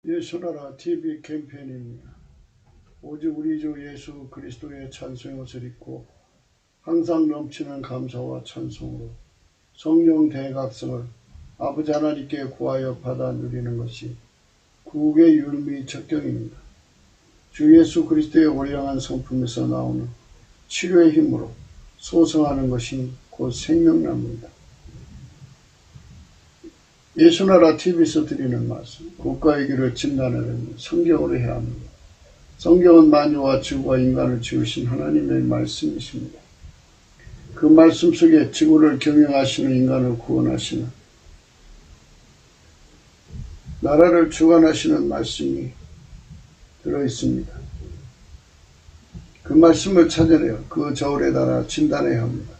예수나라 TV 캠페인입니다. 오직 우리 주 예수 그리스도의 찬송의 옷을 입고 항상 넘치는 감사와 찬송으로 성령 대각성을 아버지 하나님께 구하여 받아 누리는 것이 구국의 율미 적경입니다. 주 예수 그리스도의 월량한 성품에서 나오는 치료의 힘으로 소성하는 것이 곧 생명나무입니다. 예수나라 TV에서 드리는 말씀, 국가의 길을 진단하는 성경으로 해야 합니다. 성경은 만유와 지구와 인간을 지으신 하나님의 말씀이십니다. 그 말씀 속에 지구를 경영하시는 인간을 구원하시는 나라를 주관하시는 말씀이 들어있습니다. 그 말씀을 찾아내어 그 저울에 달아 진단해야 합니다.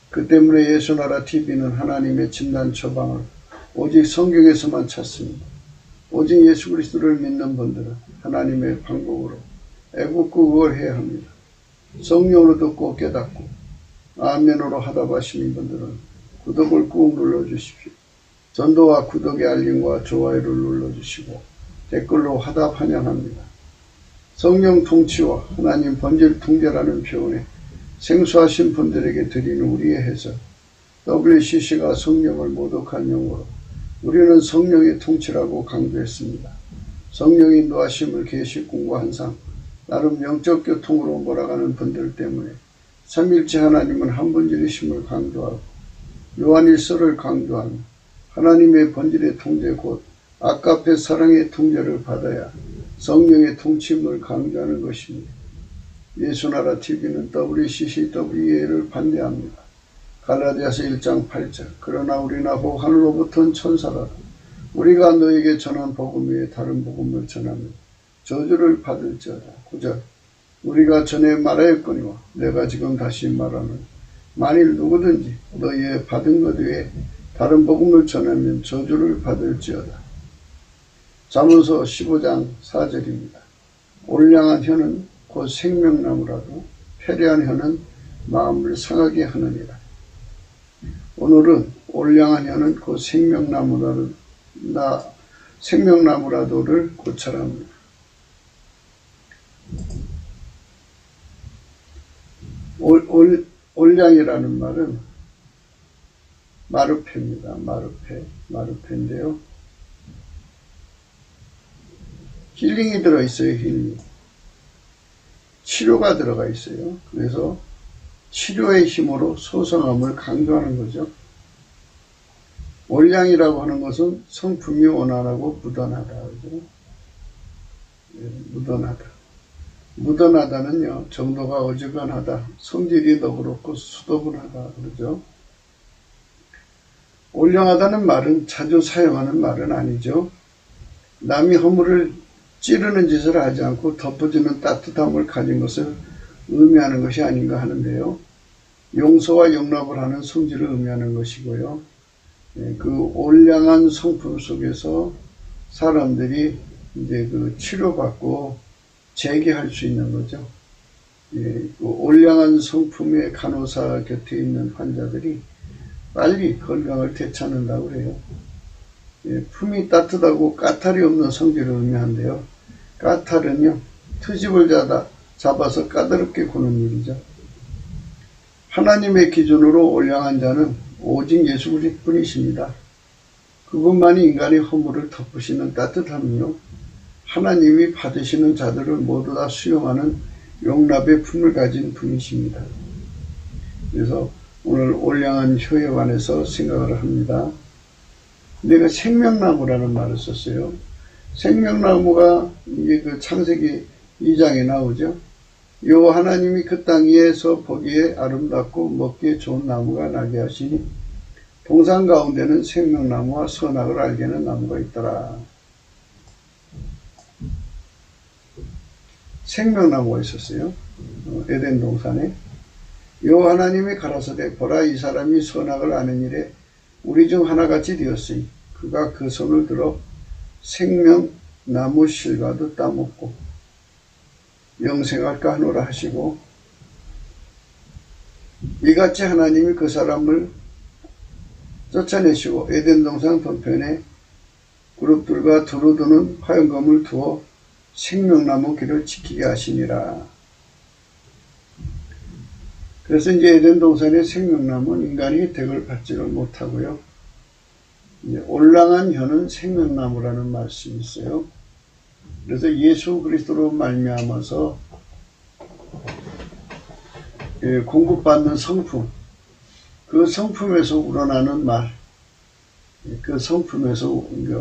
그 때문에 예수나라 TV는 하나님의 진단 처방을 오직 성경에서만 찾습니다. 오직 예수 그리스도를 믿는 분들은 하나님의 방법으로 애국구국을 해야 합니다. 성령으로 듣고 깨닫고 아멘으로 하답하시는 분들은 구독을 꾹 눌러주십시오. 전도와 구독의 알림과 좋아요를 눌러주시고 댓글로 화답 환영합니다. 성령 통치와 하나님 번질 통제라는 표현에 생소하신 분들에게 드리는 우리의 해석, WCC가 성령을 모독한 용어로 우리는 성령의 통치라고 강조했습니다. 성령의 인도하심을 계시꾼과 항상 나름 영적 교통으로 몰아가는 분들 때문에 삼일째 하나님은 한 분이심을 강조하고 요한일서를 강조하며 하나님의 번질의 통제 곧 아까페 사랑의 통제를 받아야 성령의 통치임을 강조하는 것입니다. 예수나라 TV는 WCCWA를 반대합니다. 갈라디아서 1장 8절 그러나 우리나 곧 하늘로부터 천사가 우리가 너에게 전한 복음 외에 다른 복음을 전하면 저주를 받을지어다. 9절 우리가 전에 말하였거니와 내가 지금 다시 말하는 만일 누구든지 너희의 받은 것 외에 다른 복음을 전하면 저주를 받을지어다. 잠언서 15장 4절입니다. 올량한 혀는 곧 생명나무라도 패례한 혀는 마음을 상하게 하느니라. 오늘은 올량한 혀는 곧 생명나무라도를 고찰합니다. 올량이라는 말은 마르페입니다. 마르페인데요. 힐링이 들어있어요. 힐링. 치료가 들어가 있어요. 그래서 치료의 힘으로 소성함을 강조하는 거죠. 올량이라고 하는 것은 성품이 온화하고 무던하다. 그죠? 무던하다. 무던하다는요, 정도가 어지간하다, 성질이 너그럽고 수더분하다. 그러죠? 올량하다는 말은 자주 사용하는 말은 아니죠. 남이 허물을 찌르는 짓을 하지 않고 덮어주는 따뜻함을 가진 것을 의미하는 것이 아닌가 하는데요. 용서와 용납을 하는 성질을 의미하는 것이고요. 그 올량한 성품 속에서 사람들이 이제 그 치료받고 재기할 수 있는 거죠. 그 올량한 성품의 간호사 곁에 있는 환자들이 빨리 건강을 되찾는다고 그래요. 품이 따뜻하고 까탈이 없는 성질을 의미한데요. 까탈은요, 트집을 잡아서 까다롭게 구는 일이죠. 하나님의 기준으로 올량한 자는 오직 예수 그리스도뿐이십니다. 그분만이 인간의 허물을 덮으시는 따뜻함이요, 하나님이 받으시는 자들을 모두 다 수용하는 용납의 품을 가진 분이십니다. 그래서 오늘 올량한 혀에 관해서 생각을 합니다. 내가 생명나무라는 말을 썼어요. 생명나무가 이게 그 창세기 2장에 나오죠. 여호와 하나님이 그 땅 위에서 보기에 아름답고 먹기에 좋은 나무가 나게 하시니 동산 가운데는 생명나무와 선악을 알게 하는 나무가 있더라. 생명나무가 있었어요. 에덴 동산에. 여호와 하나님이 가라사대 보라 이 사람이 선악을 아는 일에 우리 중 하나같이 되었으니 그가 그 손을 들어 생명나무 실과도 따먹고 영생할까 하노라 하시고, 이같이 하나님이 그 사람을 쫓아내시고 에덴 동산 동편에 그룹들과 두루두는 화영검을 두어 생명나무 길을 지키게 하시니라. 그래서 이제 에덴 동산의 생명나무는 인간이 혜택을 받지를 못하고요. 이제 올랑한 혀는 생명나무라는 말씀이 있어요. 그래서 예수 그리스도로 말미암아서 공급받는 성품, 그 성품에서 우러나는 말, 그 성품에서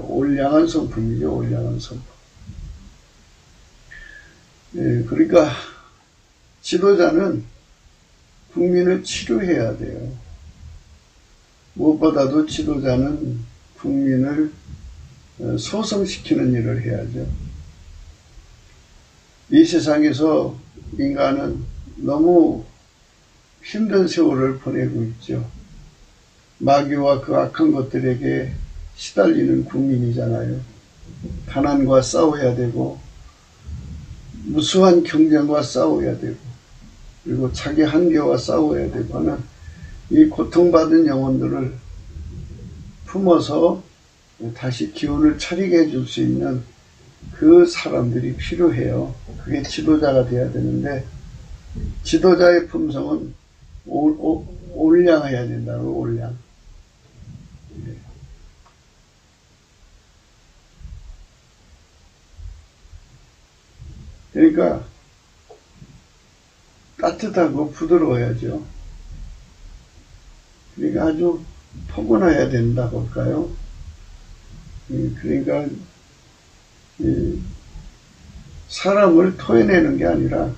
올량한 성품이죠. 올량한 성품. 그러니까 지도자는 국민을 치료해야 돼요. 무엇보다도 지도자는 국민을 소성시키는 일을 해야죠. 이 세상에서 인간은 너무 힘든 세월을 보내고 있죠. 마귀와 그 악한 것들에게 시달리는 국민이잖아요. 가난과 싸워야 되고 무수한 경쟁과 싸워야 되고 그리고 자기 한계와 싸워야 되고 하는 이 고통받은 영혼들을 품어서 다시 기운을 차리게 해줄 수 있는 그 사람들이 필요해요. 그게 지도자가 돼야 되는데 지도자의 품성은 올량해야 된다고. 올량. 그러니까 따뜻하고 부드러워야죠. 그러니까 아주 포근해야 된다고 할까요? 그러니까 사람을 토해내는 게 아니라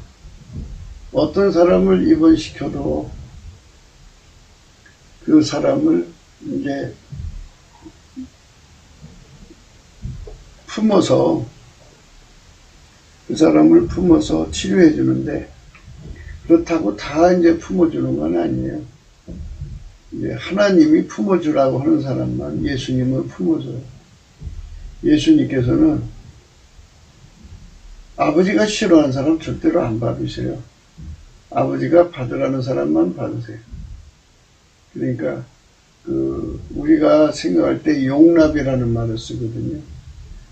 어떤 사람을 입원시켜도 그 사람을 이제 품어서 그 사람을 품어서 치료해 주는데 그렇다고 다 이제 품어주는 건 아니에요. 이제 하나님이 품어주라고 하는 사람만 예수님은 품어줘요. 예수님께서는 아버지가 싫어하는 사람 절대로 안 받으세요. 아버지가 받으라는 사람만 받으세요. 그러니까 우리가 생각할 때 용납이라는 말을 쓰거든요.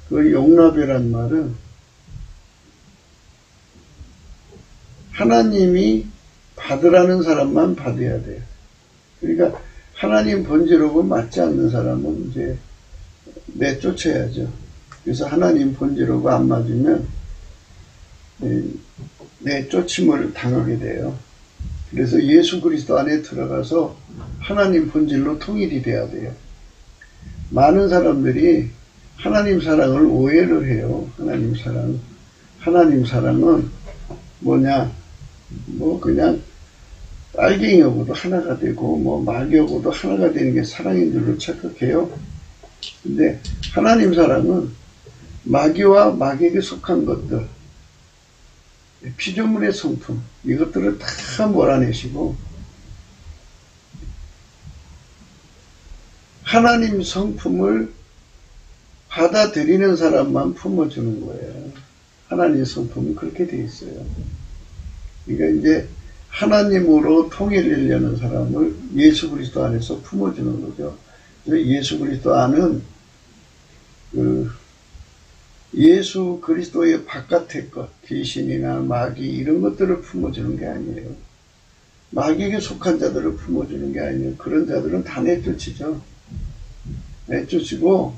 그 용납이라는 말은 하나님이 받으라는 사람만 받아야 돼요. 그러니까 하나님 본질하고 맞지 않는 사람은 이제 내쫓아야죠. 그래서 하나님 본질하고 안 맞으면 내쫓임을 당하게 돼요. 그래서 예수 그리스도 안에 들어가서 하나님 본질로 통일이 돼야 돼요. 많은 사람들이 하나님 사랑을 오해를 해요. 하나님 사랑은 뭐냐? 뭐 그냥 딸기하고도 하나가 되고 뭐 마귀하고도 하나가 되는 게 사랑인 줄로 착각해요. 근데 하나님 사랑은 마귀와 마귀에게 속한 것들, 피조물의 성품, 이것들을 다 몰아내시고 하나님 성품을 받아들이는 사람만 품어주는 거예요. 하나님 성품은 그렇게 돼 있어요. 그러니까 이제 하나님으로 통일하려는 사람을 예수 그리스도 안에서 품어주는 거죠. 예수 그리스도 안은 예수 그리스도의 바깥의 것, 귀신이나 마귀 이런 것들을 품어주는 게 아니에요. 마귀에게 속한 자들을 품어주는 게 아니에요. 그런 자들은 다 내쫓이죠. 내쫓이고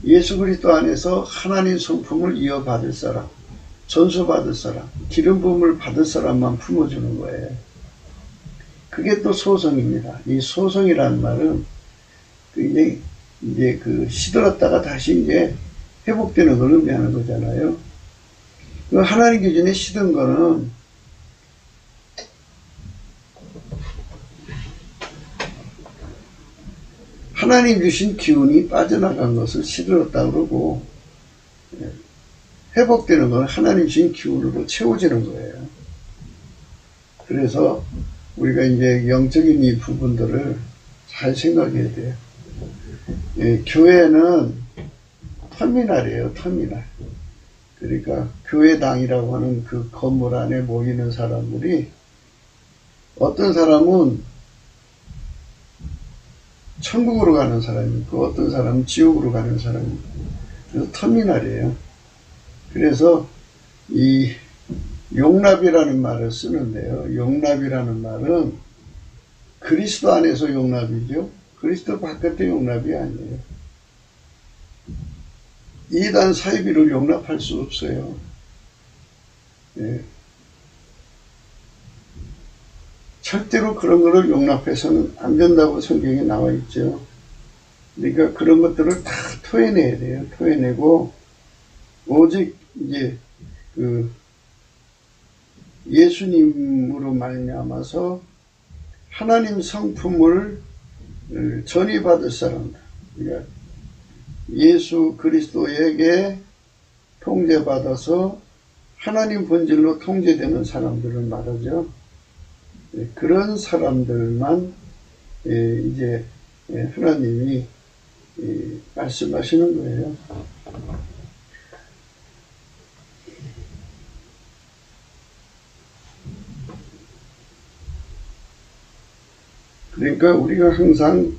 예수 그리스도 안에서 하나님 성품을 이어받을 사람, 전수받을 사람, 기름 부음을 받을 사람만 품어주는 거예요. 그게 또 소성입니다. 이 소성이라는 말은 이제 시들었다가 다시 이제 회복되는 걸 의미하는 거잖아요. 하나님 기준에 시든 거는 하나님 주신 기운이 빠져나간 것을 시들었다 그러고 회복되는 건 하나님 주신 기운으로 채워지는 거예요. 그래서 우리가 이제 영적인 이 부분들을 잘 생각해야 돼요. 교회는 터미널이에요. 터미널. 그러니까 교회당이라고 하는 그 건물 안에 모이는 사람들이 어떤 사람은 천국으로 가는 사람이 있고 어떤 사람은 지옥으로 가는 사람이 있고, 그래서 터미널이에요. 그래서 이 용납이라는 말을 쓰는데요. 용납이라는 말은 그리스도 안에서 용납이죠. 그리스도 바깥의 용납이 아니에요. 이단 사이비를 용납할 수 없어요. 예. 절대로 그런 것을 용납해서는 안 된다고 성경에 나와 있죠. 그러니까 그런 것들을 다 토해내야 돼요. 토해내고 오직 이제 그 예수님으로 말미암아서 하나님 성품을 전이받을 사람들, 그러니까 예수 그리스도에게 통제받아서 하나님 본질로 통제되는 사람들을 말하죠. 그런 사람들만 이제 하나님이 말씀하시는 거예요. 그러니까 우리가 항상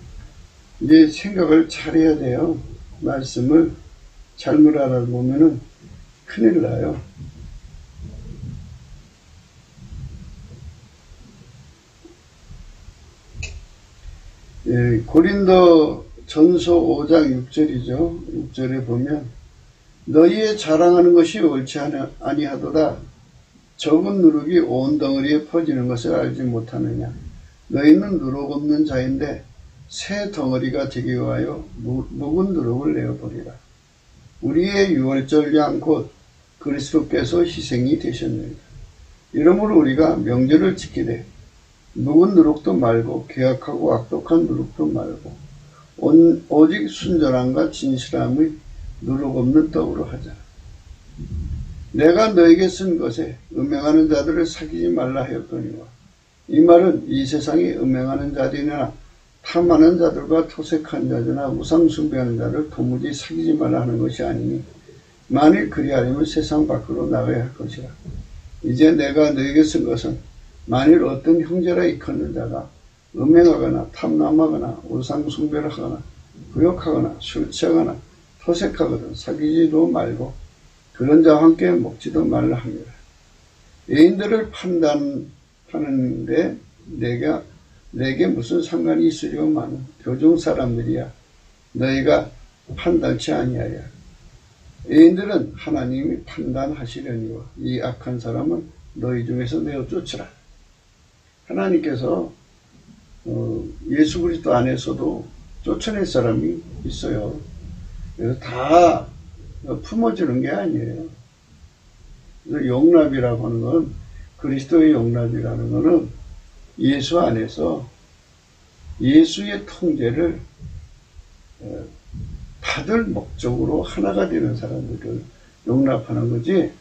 이제 생각을 잘해야 돼요. 말씀을 잘못 알아보면은 큰일 나요. 고린도 전서 5장 6절이죠. 6절에 보면 너희의 자랑하는 것이 옳지 아니하도다. 적은 누룩이 온 덩어리에 퍼지는 것을 알지 못하느냐. 너희는 누룩 없는 자인데 새 덩어리가 되기 위하여 묵은 누룩을 내어버리라. 우리의 유월절 양 곧 그리스도께서 희생이 되셨느니라. 이러므로 우리가 명절을 지키되 묵은 누룩도 말고 계약하고 악독한 누룩도 말고 오직 순전함과 진실함의 누룩 없는 떡으로 하자. 내가 너에게 쓴 것에 음행하는 자들을 사귀지 말라 하였거니와 이 말은 이 세상에 음행하는 자들이나 탐하는 자들과 토색한 자들이나 우상 숭배하는 자를 도무지 사귀지 말라 하는 것이 아니니 만일 그리하려면 세상 밖으로 나가야 할 것이라. 이제 내가 너에게 쓴 것은 만일 어떤 형제라 일컫는 자가 음행하거나 탐남하거나 우상 숭배를 하거나 부욕하거나 술 취하거나 토색하거든 사귀지도 말고 그런 자와 함께 먹지도 말라 합니다. 애인들을 판단하는데 내게 무슨 상관이 있으려마는 교종 사람들이야. 너희가 판단치 아니하여. 애인들은 하나님이 판단하시려니와 이 악한 사람은 너희 중에서 내어 쫓으라. 하나님께서 예수 그리스도 안에서도 쫓아낼 사람이 있어요. 그래서 다 품어주는 게 아니에요. 그래서 용납이라고 하는 건 그리스도의 용납이라는 것은 예수 안에서 예수의 통제를 받을 목적으로 하나가 되는 사람들을 용납하는 거지,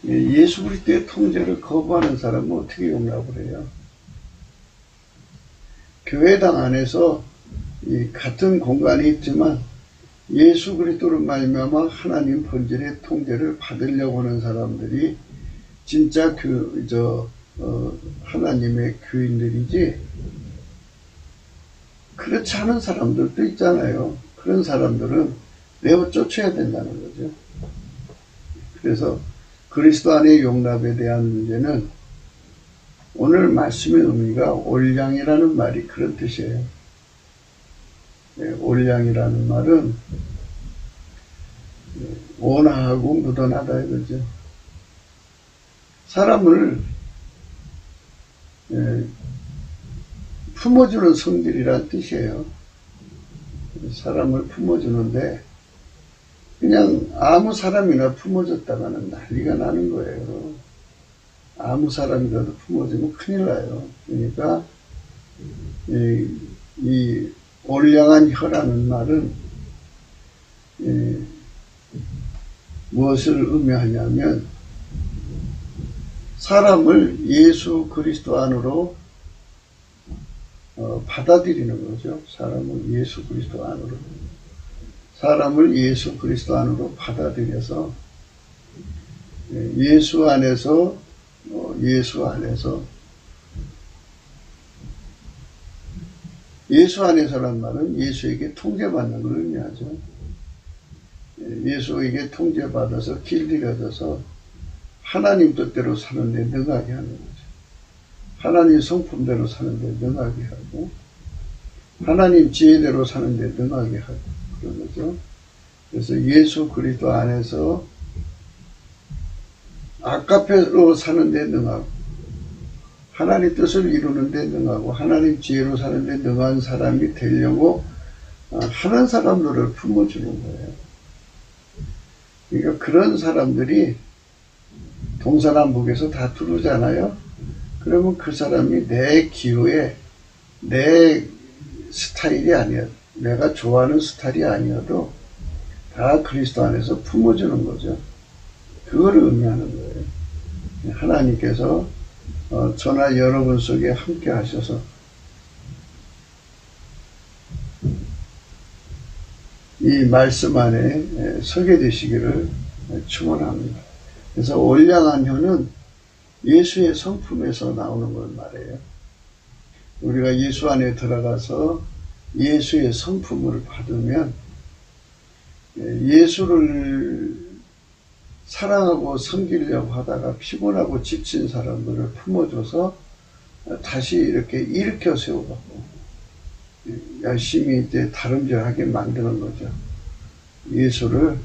예수 그리스도의 통제를 거부하는 사람은 어떻게 용납을 해요? 교회당 안에서 같은 공간이 있지만 예수 그리스도로 말미암아 하나님 본질의 통제를 받으려고 하는 사람들이 진짜 하나님의 교인들이지, 그렇지 않은 사람들도 있잖아요. 그런 사람들은 내어 쫓아야 된다는 거죠. 그래서 그리스도 안의 용납에 대한 문제는 오늘 말씀의 의미가 올량이라는 말이 그런 뜻이에요. 올량이라는 말은 온화하고 무던하다 이거죠. 사람을 품어주는 성질이란 뜻이에요. 사람을 품어주는데 그냥 아무 사람이나 품어줬다가는 난리가 나는 거예요. 아무 사람이라도 품어주면 큰일 나요. 그러니까 이 올량한 혀라는 말은 무엇을 의미하냐면 사람을 예수 그리스도 안으로 받아들이는 거죠. 사람을 예수 그리스도 안으로. 사람을 예수 그리스도 안으로 받아들여서 예수 안에서 예수 안에서란 말은 예수에게 통제받는 걸 의미하죠. 예수에게 통제받아서 길들여져서 하나님 뜻대로 사는데 능하게 하는 거죠. 하나님 성품대로 사는데 능하게 하고 하나님 지혜대로 사는데 능하게 하고 그런 거죠. 그래서 예수 그리스도 안에서 아까페로 사는데 능하고 하나님 뜻을 이루는데 능하고 하나님 지혜로 사는데 능한 사람이 되려고 하는 사람들을 품어주는 거예요. 그러니까 그런 사람들이 동서남북에서 다 들어오잖아요. 그러면 그 사람이 내 기호에 내 스타일이 아니야. 내가 좋아하는 스타일이 아니어도 다 그리스도 안에서 품어주는 거죠. 그거를 의미하는 거예요. 하나님께서 저나 여러분 속에 함께 하셔서 이 말씀 안에 서게 되시기를 축원합니다. 그래서 올량한 혀는 예수의 성품에서 나오는 걸 말해요. 우리가 예수 안에 들어가서 예수의 성품을 받으면 예수를 사랑하고 섬기려고 하다가 피곤하고 지친 사람들을 품어줘서 다시 이렇게 일으켜 세워갖고 열심히 이제 다름질하게 만드는 거죠. 예수를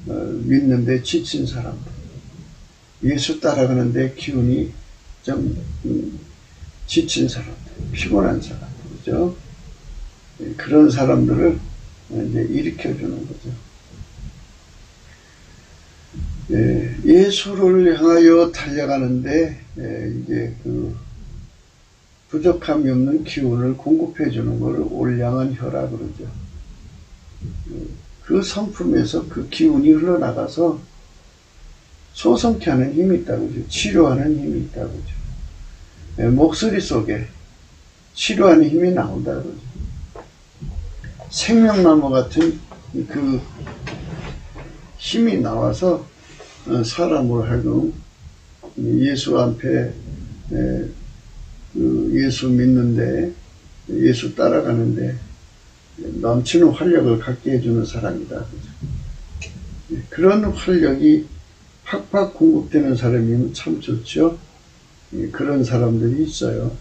믿는데 지친 사람들, 예수 따라가는데 기운이 좀 지친 사람들, 피곤한 사람들이죠. 그런 사람들을 이제 일으켜주는 거죠. 예수를 향하여 달려가는데 이제 그 부족함이 없는 기운을 공급해 주는 것을 올량한 혀라 그러죠. 그 성품에서 그 기운이 흘러나가서 소성케 하는 힘이 있다고 그러죠. 치료하는 힘이 있다고 그러죠. 목소리 속에 치료하는 힘이 나온다고 그러죠. 생명나무 같은 그 힘이 나와서 사람으로 하여금 예수 앞에 예수 믿는데 예수 따라가는데 넘치는 활력을 갖게 해주는 사람이다. 그런 활력이 팍팍 공급되는 사람이면 참 좋죠. 그런 사람들이 있어요.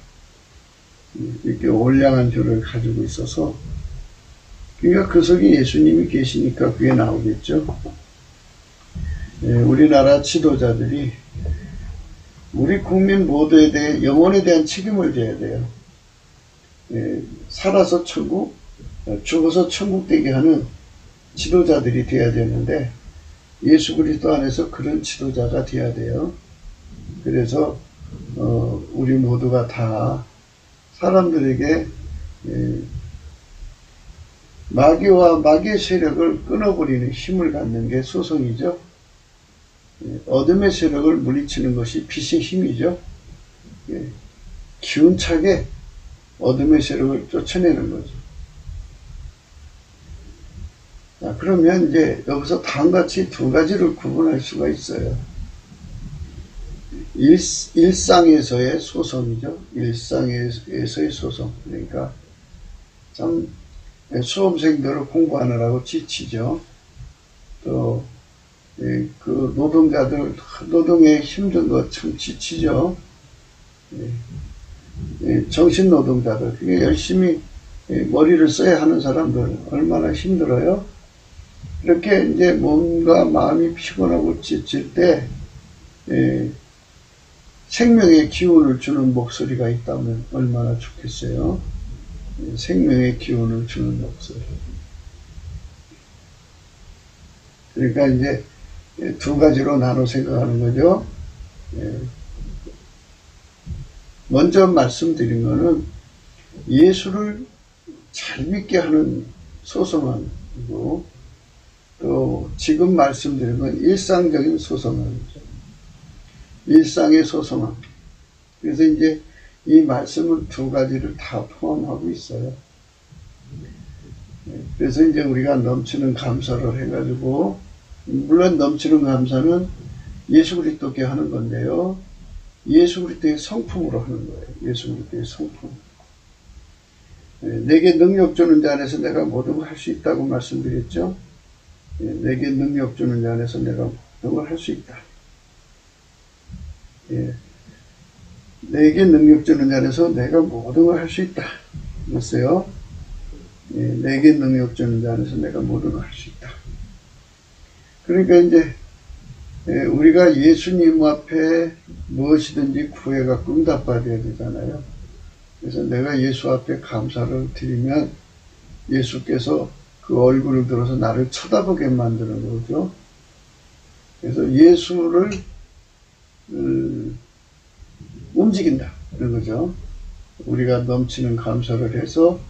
이렇게 올량한 혀를 가지고 있어서 그러니까 그 속에 예수님이 계시니까 그게 나오겠죠. 우리나라 지도자들이 우리 국민 모두에 대해 영혼에 대한 책임을 져야 돼요. 살아서 천국, 죽어서 천국 되게 하는 지도자들이 돼야 되는데 예수 그리스도 안에서 그런 지도자가 돼야 돼요. 그래서 우리 모두가 다 사람들에게 마귀와 마귀의 세력을 끊어버리는 힘을 갖는 게 소성이죠. 어둠의 세력을 물리치는 것이 빛의 힘이죠. 기운차게 어둠의 세력을 쫓아내는 거죠. 자, 그러면 이제 여기서 다음같이 두 가지를 구분할 수가 있어요. 일상에서의 소성이죠. 일상에서의 소성. 그러니까 참 수험생들을 공부하느라고 지치죠. 또 그 노동자들 노동에 힘든 거 참 지치죠. 정신노동자들 그게 열심히 머리를 써야 하는 사람들 얼마나 힘들어요. 이렇게 이제 몸과 마음이 피곤하고 지칠 때 생명의 기운을 주는 목소리가 있다면 얼마나 좋겠어요. 생명의 기운을 주는 목소리. 그러니까 이제 두 가지로 나눠 생각하는 거죠. 먼저 말씀드린 거는 예수를 잘 믿게 하는 소성함이고 또 지금 말씀드린 건 일상적인 소성함이죠. 일상의 소성함. 그래서 이제 이 말씀은 두 가지를 다 포함하고 있어요. 그래서 이제 우리가 넘치는 감사를 해가지고 물론 넘치는 감사는 예수 그리스도께 하는 건데요. 예수 그리스도의 성품으로 하는 거예요. 예수 그리스도의 성품. 내게 능력 주는 자 안에서 내가 모든 걸 할 수 있다고 말씀드렸죠. 내게 능력 주는 자 안에서 내가 모든 걸 할 수 있다. 내게 능력 주는 자 안에서 내가 모든 걸 할 수 있다. 그랬어요. 내게 능력 주는 자 안에서 내가 모든 걸 할 수 있다. 그러니까 이제 우리가 예수님 앞에 무엇이든지 구해갖고 응답받아야 되잖아요. 그래서 내가 예수 앞에 감사를 드리면 예수께서 그 얼굴을 들어서 나를 쳐다보게 만드는 거죠. 그래서 예수를 움직인다. 그런 거죠. 우리가 넘치는 감사를 해서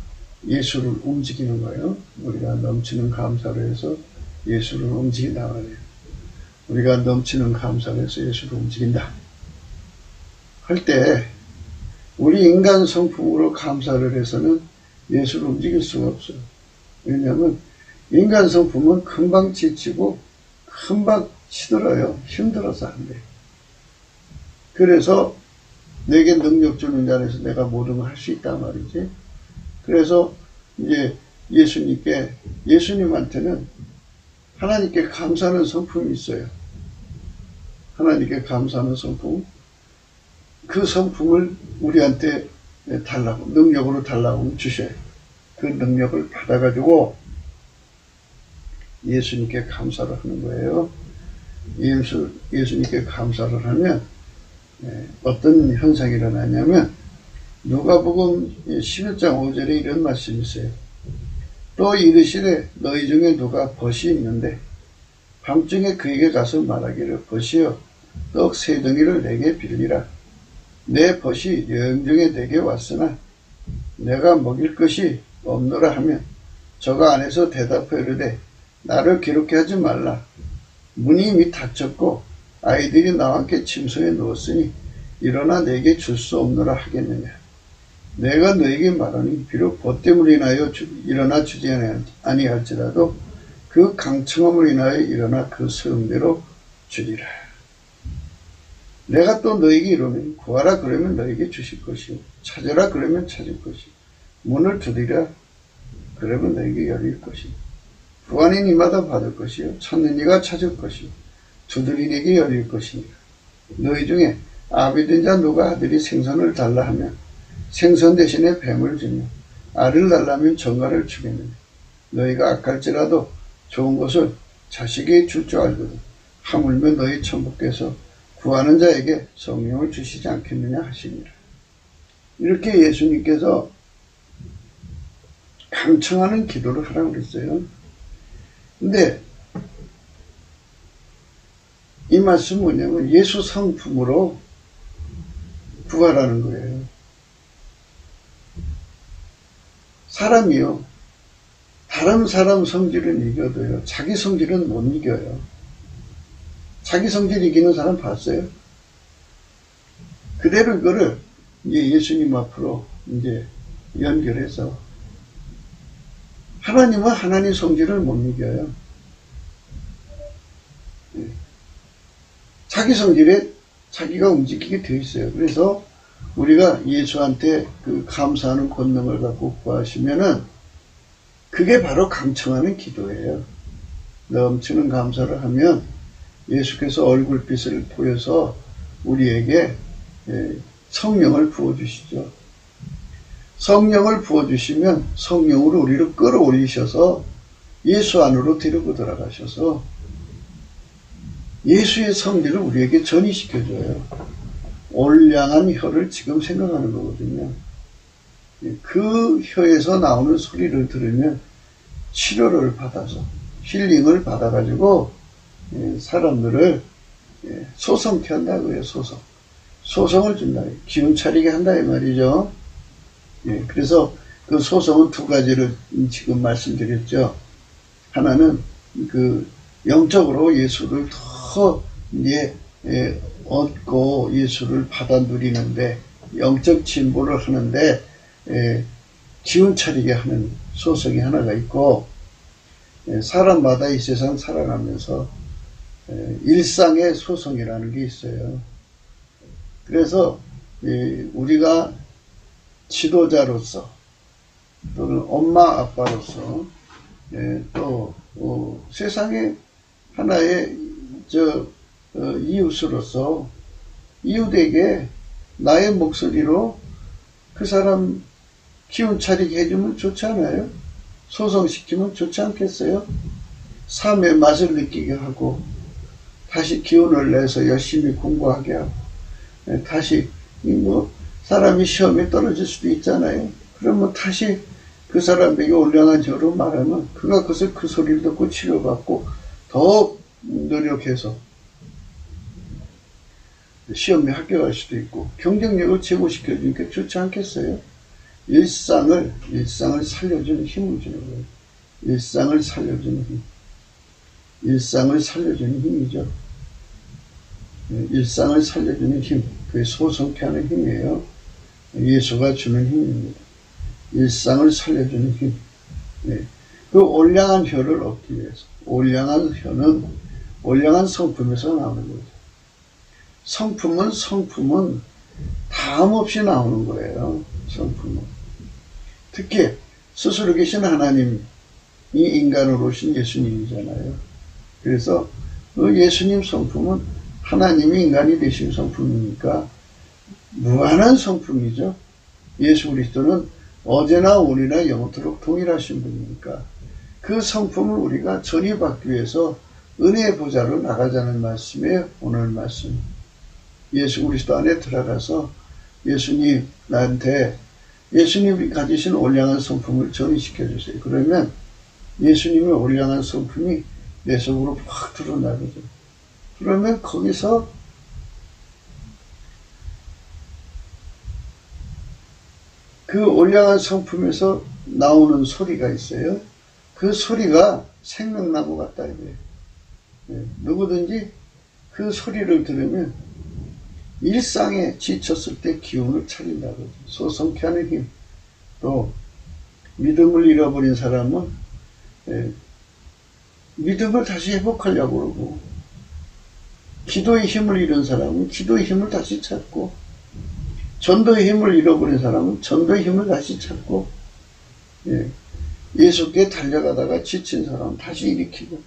예수를 움직이는 거예요. 우리가 넘치는 감사를 해서 예수를 움직인다 말이에요. 우리가 넘치는 감사를 해서 예수를 움직인다. 할 때 우리 인간 성품으로 감사를 해서는 예수를 움직일 수가 없어요. 왜냐하면 인간 성품은 금방 지치고 금방 시들어요. 힘들어서 안 돼. 그래서 내게 능력 주는 자 안에서 내가 모든 걸 할 수 있단 말이지. 그래서 이제 예수님한테는 하나님께 감사하는 성품이 있어요. 하나님께 감사하는 성품. 그 성품을 우리한테 달라고, 능력으로 달라고 주셔요. 그 능력을 받아가지고 예수님께 감사를 하는 거예요. 예수님께 감사를 하면 어떤 현상이 일어나냐면 누가복음 11장 5절에 이런 말씀이 있어요. 또 이르시되 너희 중에 누가 벗이 있는데 밤중에 그에게 가서 말하기를 벗이여 떡 세 덩이를 내게 빌리라. 내 벗이 여행 중에 내게 왔으나 내가 먹일 것이 없노라 하면 저가 안에서 대답하여 이르되 나를 괴롭게 하지 말라. 문이 이미 닫혔고 아이들이 나와 함께 침소에 누웠으니 일어나 내게 줄 수 없노라 하겠느냐. 내가 너에게 말하니 비록 벗 때문에 인하여 일어나 주지 아니할지라도 그 강청함으로 인하여 일어나 그 소용대로 주리라. 내가 또 너에게 이르노니 구하라 그러면 너에게 주실 것이요 찾으라 그러면 찾을 것이요 문을 두드리라 그러면 너에게 열릴 것이요 구하는 이마다 받을 것이요 찾는 이가 찾을 것이요 두드리는 이에게 열릴 것이니라. 너희 중에 아비된 자 누가 아들이 생선을 달라 하면 생선 대신에 뱀을 주며 알을 달라면 정갈을 주겠느냐. 너희가 악할지라도 좋은 것을 자식에게 줄 줄 알거든 하물며 너희 천부께서 구하는 자에게 성령을 주시지 않겠느냐 하시니라. 이렇게 예수님께서 강청하는 기도를 하라고 그랬어요. 근데 이 말씀은 뭐냐면 예수 성품으로 구하라는 거예요. 사람이요, 다른 사람 성질은 이겨도요, 자기 성질은 못 이겨요. 자기 성질 이기는 사람 봤어요? 그대로 이거를 이제 예수님 앞으로 이제 연결해서 하나님은 하나님 성질을 못 이겨요. 자기 성질에 자기가 움직이게 되어 있어요. 그래서 우리가 예수한테 그 감사하는 권능을 갖고 구하시면은 그게 바로 강청하는 기도예요. 넘치는 감사를 하면 예수께서 얼굴빛을 보여서 우리에게 성령을 부어주시죠. 성령을 부어주시면 성령으로 우리를 끌어올리셔서 예수 안으로 데리고 들어가셔서 예수의 성질을 우리에게 전이시켜줘요. 올량한 혀를 지금 생각하는 거거든요. 그 혀에서 나오는 소리를 들으면 치료를 받아서 힐링을 받아가지고 사람들을 소성케 한다고요. 소성을 준다. 기운 차리게 한다 이 말이죠. 그래서 그 소성은 두 가지를 지금 말씀드렸죠. 하나는 그 영적으로 예수를 더 이제 얻고 예수를 받아 누리는데 영적 진보를 하는데 기운 차리게 하는 소성이 하나가 있고, 사람마다 이 세상 살아가면서 일상의 소성이라는 게 있어요. 그래서 우리가 지도자로서 또는 엄마 아빠로서 또 세상의 하나의 이웃으로서 이웃에게 나의 목소리로 그 사람 기운 차리게 해주면 좋지 않아요? 소성시키면 좋지 않겠어요? 삶의 맛을 느끼게 하고 다시 기운을 내서 열심히 공부하게 하고 다시 사람이 시험에 떨어질 수도 있잖아요. 그러면 다시 그 사람에게 올량한 저로 말하면 그가 그 소리를 듣고 치료받고 더 노력해서 시험에 합격할 수도 있고 경쟁력을 제고시켜주니까 좋지 않겠어요? 일상을 살려주는 힘을 주는 거예요. 일상을 살려주는 힘. 일상을 살려주는 힘이죠. 일상을 살려주는 힘. 그게 소성케 하는 힘이에요. 예수가 주는 힘입니다. 일상을 살려주는 힘. 그 올량한 혀를 얻기 위해서. 올량한 혀는 올량한 성품에서 나오는 거죠. 성품은 다음 없이 나오는 거예요. 성품은. 특히 스스로 계신 하나님이 인간으로 오신 예수님이잖아요. 그래서 그 예수님 성품은 하나님이 인간이 되신 성품이니까 무한한 성품이죠. 예수 그리스도는 어제나 오늘이나 영원토록 동일하신 분이니까 그 성품을 우리가 전이받기 위해서 은혜의 보좌로 나가자는 말씀이에요. 오늘 말씀. 예수 그리스도 안에 들어가서 예수님 나한테 예수님이 가지신 올량한 성품을 전이시켜 주세요. 그러면 예수님의 올량한 성품이 내 속으로 확 드러나거든. 그러면 거기서 그 올량한 성품에서 나오는 소리가 있어요. 그 소리가 생명나무 같다 이거예요. 누구든지 그 소리를 들으면 일상에 지쳤을 때 기운을 차린다고. 소성케 하는 힘. 또 믿음을 잃어버린 사람은 믿음을 다시 회복하려고 그러고, 기도의 힘을 잃은 사람은 기도의 힘을 다시 찾고, 전도의 힘을 잃어버린 사람은 전도의 힘을 다시 찾고, 예수께 달려가다가 지친 사람은 다시 일으키고,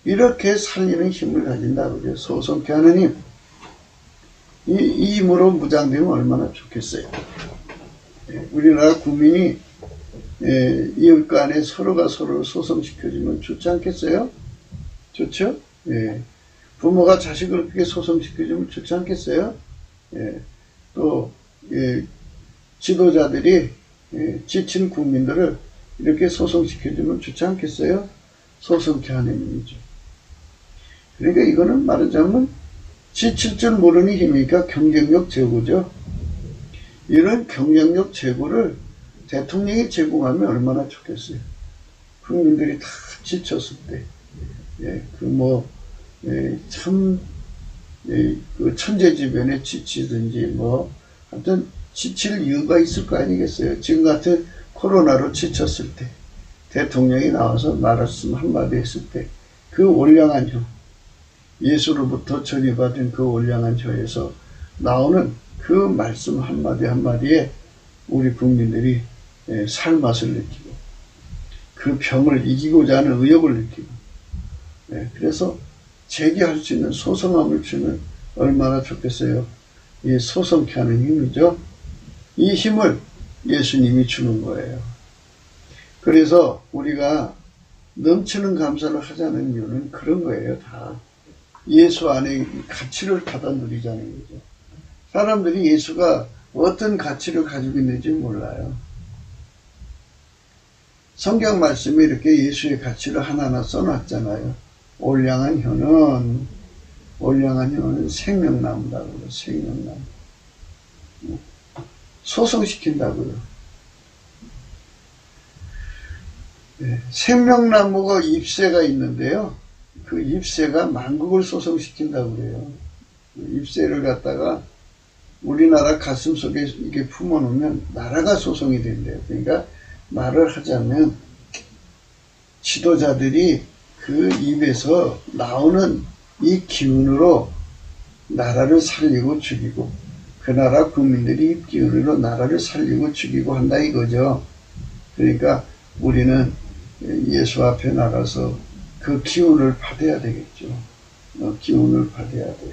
이렇게 살리는 힘을 가진다고 그래요. 소성케 하는 힘. 이 힘으로 무장되면 얼마나 좋겠어요. 우리나라 국민이 이웃 간에 서로가 서로를 소성시켜주면 좋지 않겠어요? 좋죠? 부모가 자식을 그렇게 소성시켜주면 좋지 않겠어요? 또 지도자들이 지친 국민들을 이렇게 소성시켜주면 좋지 않겠어요? 소성케 하는 힘이죠. 그러니까 이거는 말하자면 지칠 줄 모르는 힘이니까 경쟁력 제고죠. 이런 경쟁력 제고를 대통령이 제공하면 얼마나 좋겠어요. 국민들이 다 지쳤을 때, 그 천재지변에 지치든지 하여튼 지칠 이유가 있을 거 아니겠어요. 지금 같은 코로나로 지쳤을 때, 대통령이 나와서 말씀 한마디 했을 때, 그 올량한 혀, 예수로부터 전이받은 그 올량한 혀에서 나오는 그 말씀 한마디 한마디에 우리 국민들이 살맛을 느끼고 그 병을 이기고자 하는 의욕을 느끼고 그래서 제기할 수 있는 소성함을 주면 얼마나 좋겠어요. 이 소성케 하는 힘이죠. 이 힘을 예수님이 주는 거예요. 그래서 우리가 넘치는 감사를 하자는 이유는 그런 거예요. 다 예수 안에 가치를 받아 누리자는 거죠. 사람들이 예수가 어떤 가치를 가지고 있는지 몰라요. 성경 말씀에 이렇게 예수의 가치를 하나하나 써놨잖아요. 올량한 혀는 생명나무라고요. 생명나무. 소성시킨다고요. 생명나무가 잎새가 있는데요. 그 잎새가 만국을 소성시킨다고 그래요. 잎새를 갖다가 우리나라 가슴 속에 이게 품어놓으면 나라가 소성이 된대요. 그러니까 말을 하자면 지도자들이 그 입에서 나오는 이 기운으로 나라를 살리고 죽이고 그 나라 국민들이 이 기운으로 나라를 살리고 죽이고 한다 이거죠. 그러니까 우리는 예수 앞에 나가서 그 기운을 받아야 되겠죠. 기운을 받아야 돼.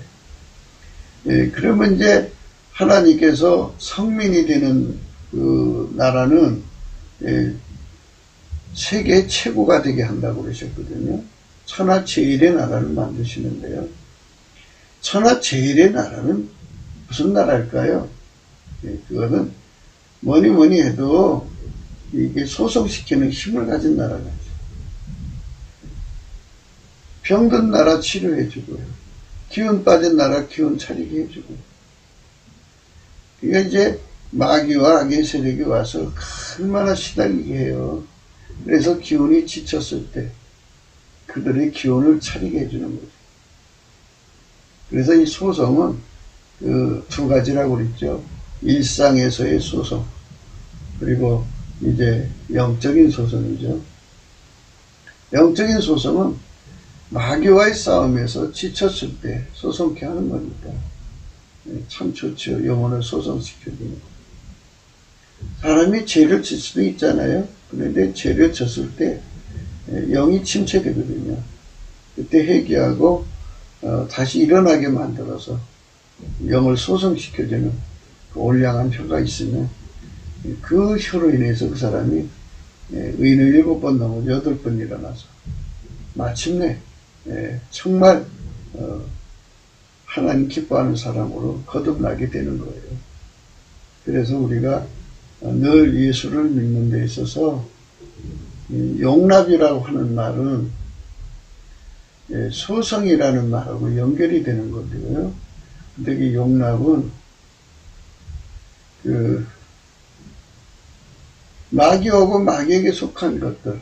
예, 그러면 이제 하나님께서 성민이 되는 그 나라는 세계 최고가 되게 한다고 그러셨거든요. 천하제일의 나라를 만드시는데요. 천하제일의 나라는 무슨 나라일까요? 그거는 뭐니 해도 이게 소송시키는 힘을 가진 나라가 있죠. 병든 나라 치료해주고요. 기운 빠진 나라 기운 차리게 해주고. 그러니까 이제 마귀와 악의 세력이 와서 얼마나 시달리게 해요. 그래서 기운이 지쳤을 때 그들의 기운을 차리게 해주는 거죠. 그래서 이 소송은 그 두 가지라고 그랬죠. 일상에서의 소송, 그리고 이제 영적인 소송이죠. 영적인 소송은 마귀와의 싸움에서 지쳤을 때 소송케 하는 거니까 참 좋죠. 영혼을 소송시켜주는 거. 사람이 죄를 질 수도 있잖아요. 그런데 죄를 졌을 때 영이 침체되거든요. 그때 회개하고 다시 일어나게 만들어서 영을 소송시켜주는 그 올량한 혀가 있으면 그 혀로 인해서 그 사람이 의인을 7번 넘어 8번 일어나서 마침내 정말 하나님 기뻐하는 사람으로 거듭나게 되는 거예요. 그래서 우리가 늘 예수를 믿는 데 있어서 용납이라고 하는 말은 소성이라는 말하고 연결이 되는 건데요. 근데 이 용납은 그 마귀하고 마귀에게 속한 것들,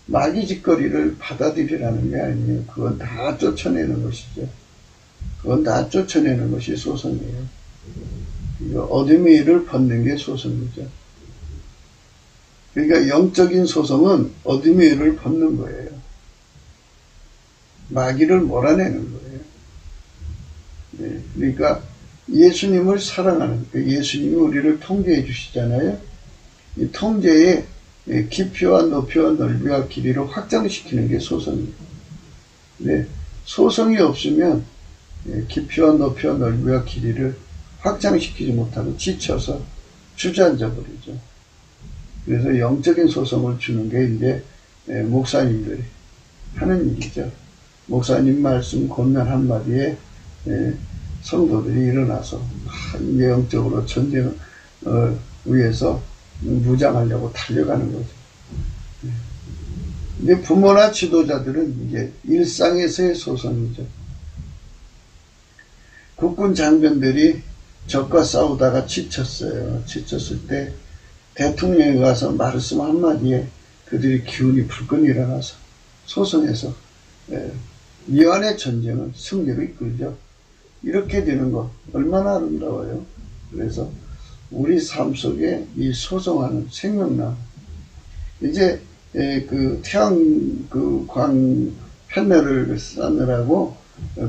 마귀 짓거리를 받아들이라는 게 아니에요. 그건 다 쫓아내는 것이죠. 그건 다 쫓아내는 것이 소성이에요. 어둠의 일을 벗는 게 소성이죠. 그러니까 영적인 소성은 어둠의 일을 벗는 거예요. 마귀를 몰아내는 거예요. 네, 그러니까 예수님을 사랑하는, 예수님이 우리를 통제해 주시잖아요. 이 통제의 깊이와 높이와 넓이와 길이를 확장시키는 게 소성이에요. 네, 소성이 없으면 깊이와 높이와 넓이와 길이를 확장시키지 못하고 지쳐서 주저앉아 버리죠. 그래서 영적인 소성을 주는 게 이제 목사님들이 하는 일이죠. 목사님 말씀 권면 한마디에 성도들이 일어나서 이제 영적으로 전쟁을 위해서 무장하려고 달려가는 거죠. 이제 부모나 지도자들은 이제 일상에서의 소성이죠. 국군 장병들이 적과 싸우다가 지쳤어요. 지쳤을 때 대통령이 가서 말씀 한마디에 그들이 기운이 불끈 일어나서 소송해서 미완의 전쟁을 승리로 이끌죠. 이렇게 되는 거 얼마나 아름다워요. 그래서 우리 삶 속에 이 소송하는 생명나무, 이제 그 태양 그 광 패널을 쌓느라고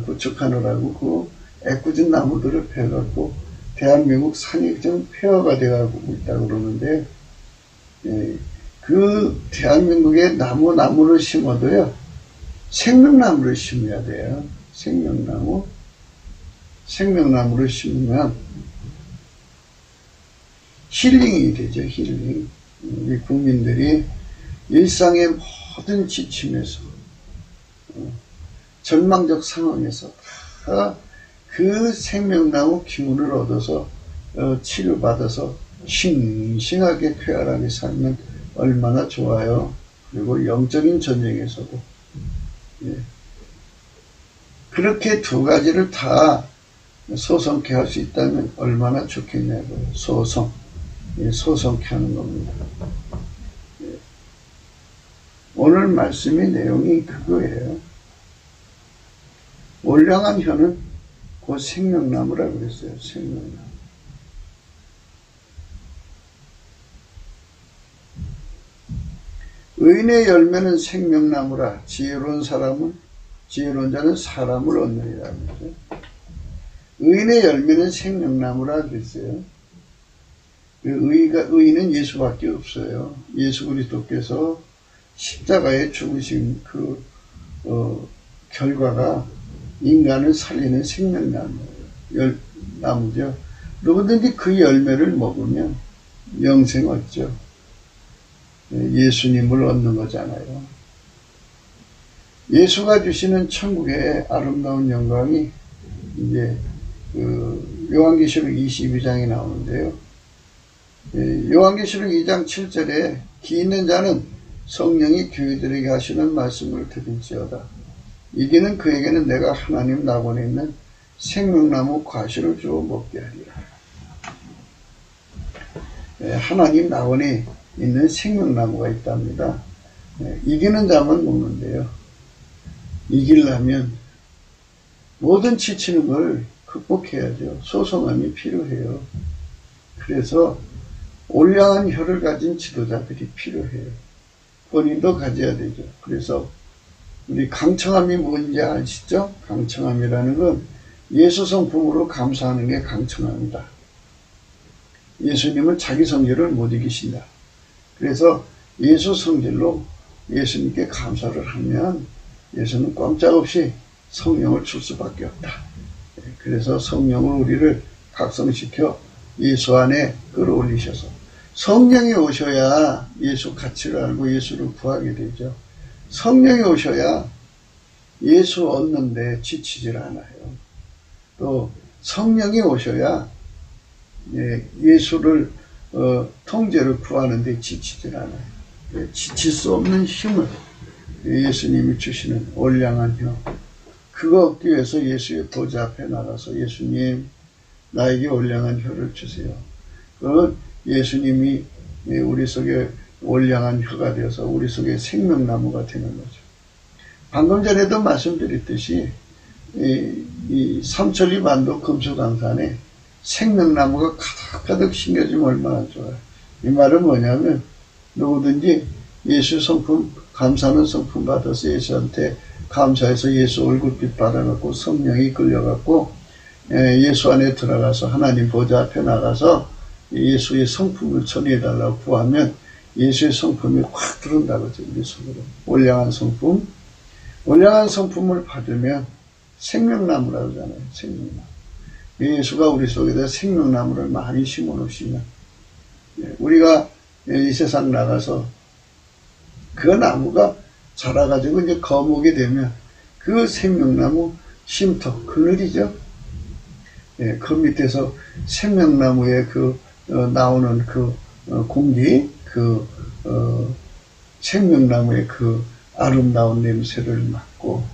구축하느라고 그 애꿎은 나무들을 베어갖고 대한민국 산이 좀 폐허가 되어가고 있다고 그러는데, 그 대한민국에 나무를 심어도요, 생명나무를 심어야 돼요. 생명나무를 심으면 힐링이 되죠. 힐링. 우리 국민들이 일상의 모든 지침에서 절망적 상황에서 다 그 생명나무 기운을 얻어서 치료받아서 싱싱하게 쾌활하게 살면 얼마나 좋아요. 그리고 영적인 전쟁에서도 그렇게 두 가지를 다 소성케 할 수 있다면 얼마나 좋겠냐고요. 소성케 하는 겁니다. 오늘 말씀의 내용이 그거예요. 올량한 혀는 그 생명나무라고 그랬어요. 생명나무. 의인의 열매는 생명나무라. 지혜로운 자는 사람을 얻느니라. 의인의 열매는 생명나무라 그랬어요. 의인은 예수밖에 없어요. 예수 그리스도께서 십자가에 죽으신 결과가 인간을 살리는 생명나무죠. 누구든지 그 열매를 먹으면 영생 얻죠. 예수님을 얻는 거잖아요. 예수가 주시는 천국의 아름다운 영광이 이제 요한계시록 22장에 나오는데요. 요한계시록 2장 7절에 기 있는 자는 성령이 교회들에게 하시는 말씀을 들을지어다. 이기는 그에게는 내가 하나님 낙원에 있는 생명나무 과실을 주어 먹게 하리라. 하나님 낙원에 있는 생명나무가 있답니다. 이기는 자만 먹는데요. 이기려면 모든 지치는 걸 극복해야죠. 소성함이 필요해요. 그래서 올량한 혀를 가진 지도자들이 필요해요. 본인도 가져야 되죠. 그래서 우리 강청함이 뭔지 아시죠? 강청함이라는 건 예수 성품으로 감사하는 게 강청함이다. 예수님은 자기 성질을 못 이기신다. 그래서 예수 성질로 예수님께 감사를 하면 예수는 꼼짝없이 성령을 줄 수밖에 없다. 그래서 성령을 우리를 각성시켜 예수 안에 끌어올리셔서 성령이 오셔야 예수 가치를 알고 예수를 구하게 되죠. 성령이 오셔야 예수 얻는데 지치질 않아요. 또 성령이 오셔야 예수를 통제를 구하는 데 지치질 않아요. 지칠 수 없는 힘을 예수님이 주시는 올량한 혀, 그거 얻기 위해서 예수의 보좌 앞에 나가서 예수님 나에게 올량한 혀를 주세요. 그건 예수님이 우리 속에 올량한 혀가 되어서 우리 속에 생명나무가 되는 거죠. 방금 전에도 말씀드렸듯이 이 삼천리 반도 금수강산에 생명나무가 가득가득 심겨지면 얼마나 좋아요. 이 말은 뭐냐면 누구든지 예수 성품, 감사하는 성품 받아서 예수한테 감사해서 예수 얼굴빛 받아갖고 성령이 끌려갖고 예수 안에 들어가서 하나님 보좌 앞에 나가서 예수의 성품을 전해달라고 구하면 예수의 성품이 확 들어온다고 하죠. 우리 속으로. 올량한 성품. 올량한 성품을 받으면 생명나무라고 하잖아요. 생명나무. 예수가 우리 속에다 생명나무를 많이 심어 놓으시면 우리가 이 세상 나가서 그 나무가 자라가지고 이제 거목이 되면 그 생명나무 쉼터, 그늘이죠. 그 밑에서 생명나무에 나오는 공기, 생명나무의 아름다운 냄새를 맡고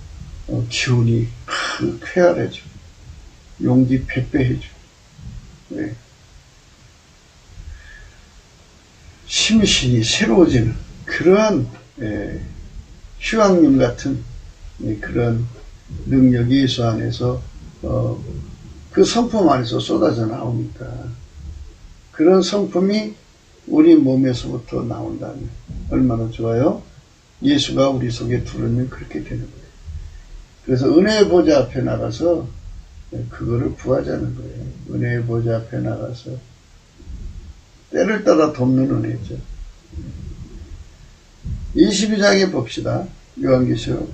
기운이 쾌활해져. 용기 배배해줘. 심신이 새로워지는 그러한 휴학님 같은 그런 능력이 예수 안에서 그 성품 안에서 쏟아져 나오니까 그런 성품이 우리 몸에서부터 나온다면 얼마나 좋아요? 예수가 우리 속에 들어오면 그렇게 되는 거예요. 그래서 은혜의 보좌 앞에 나가서 그거를 구하자는 거예요. 은혜의 보좌 앞에 나가서 때를 따라 돕는 은혜죠. 22장에 봅시다. 요한계시록.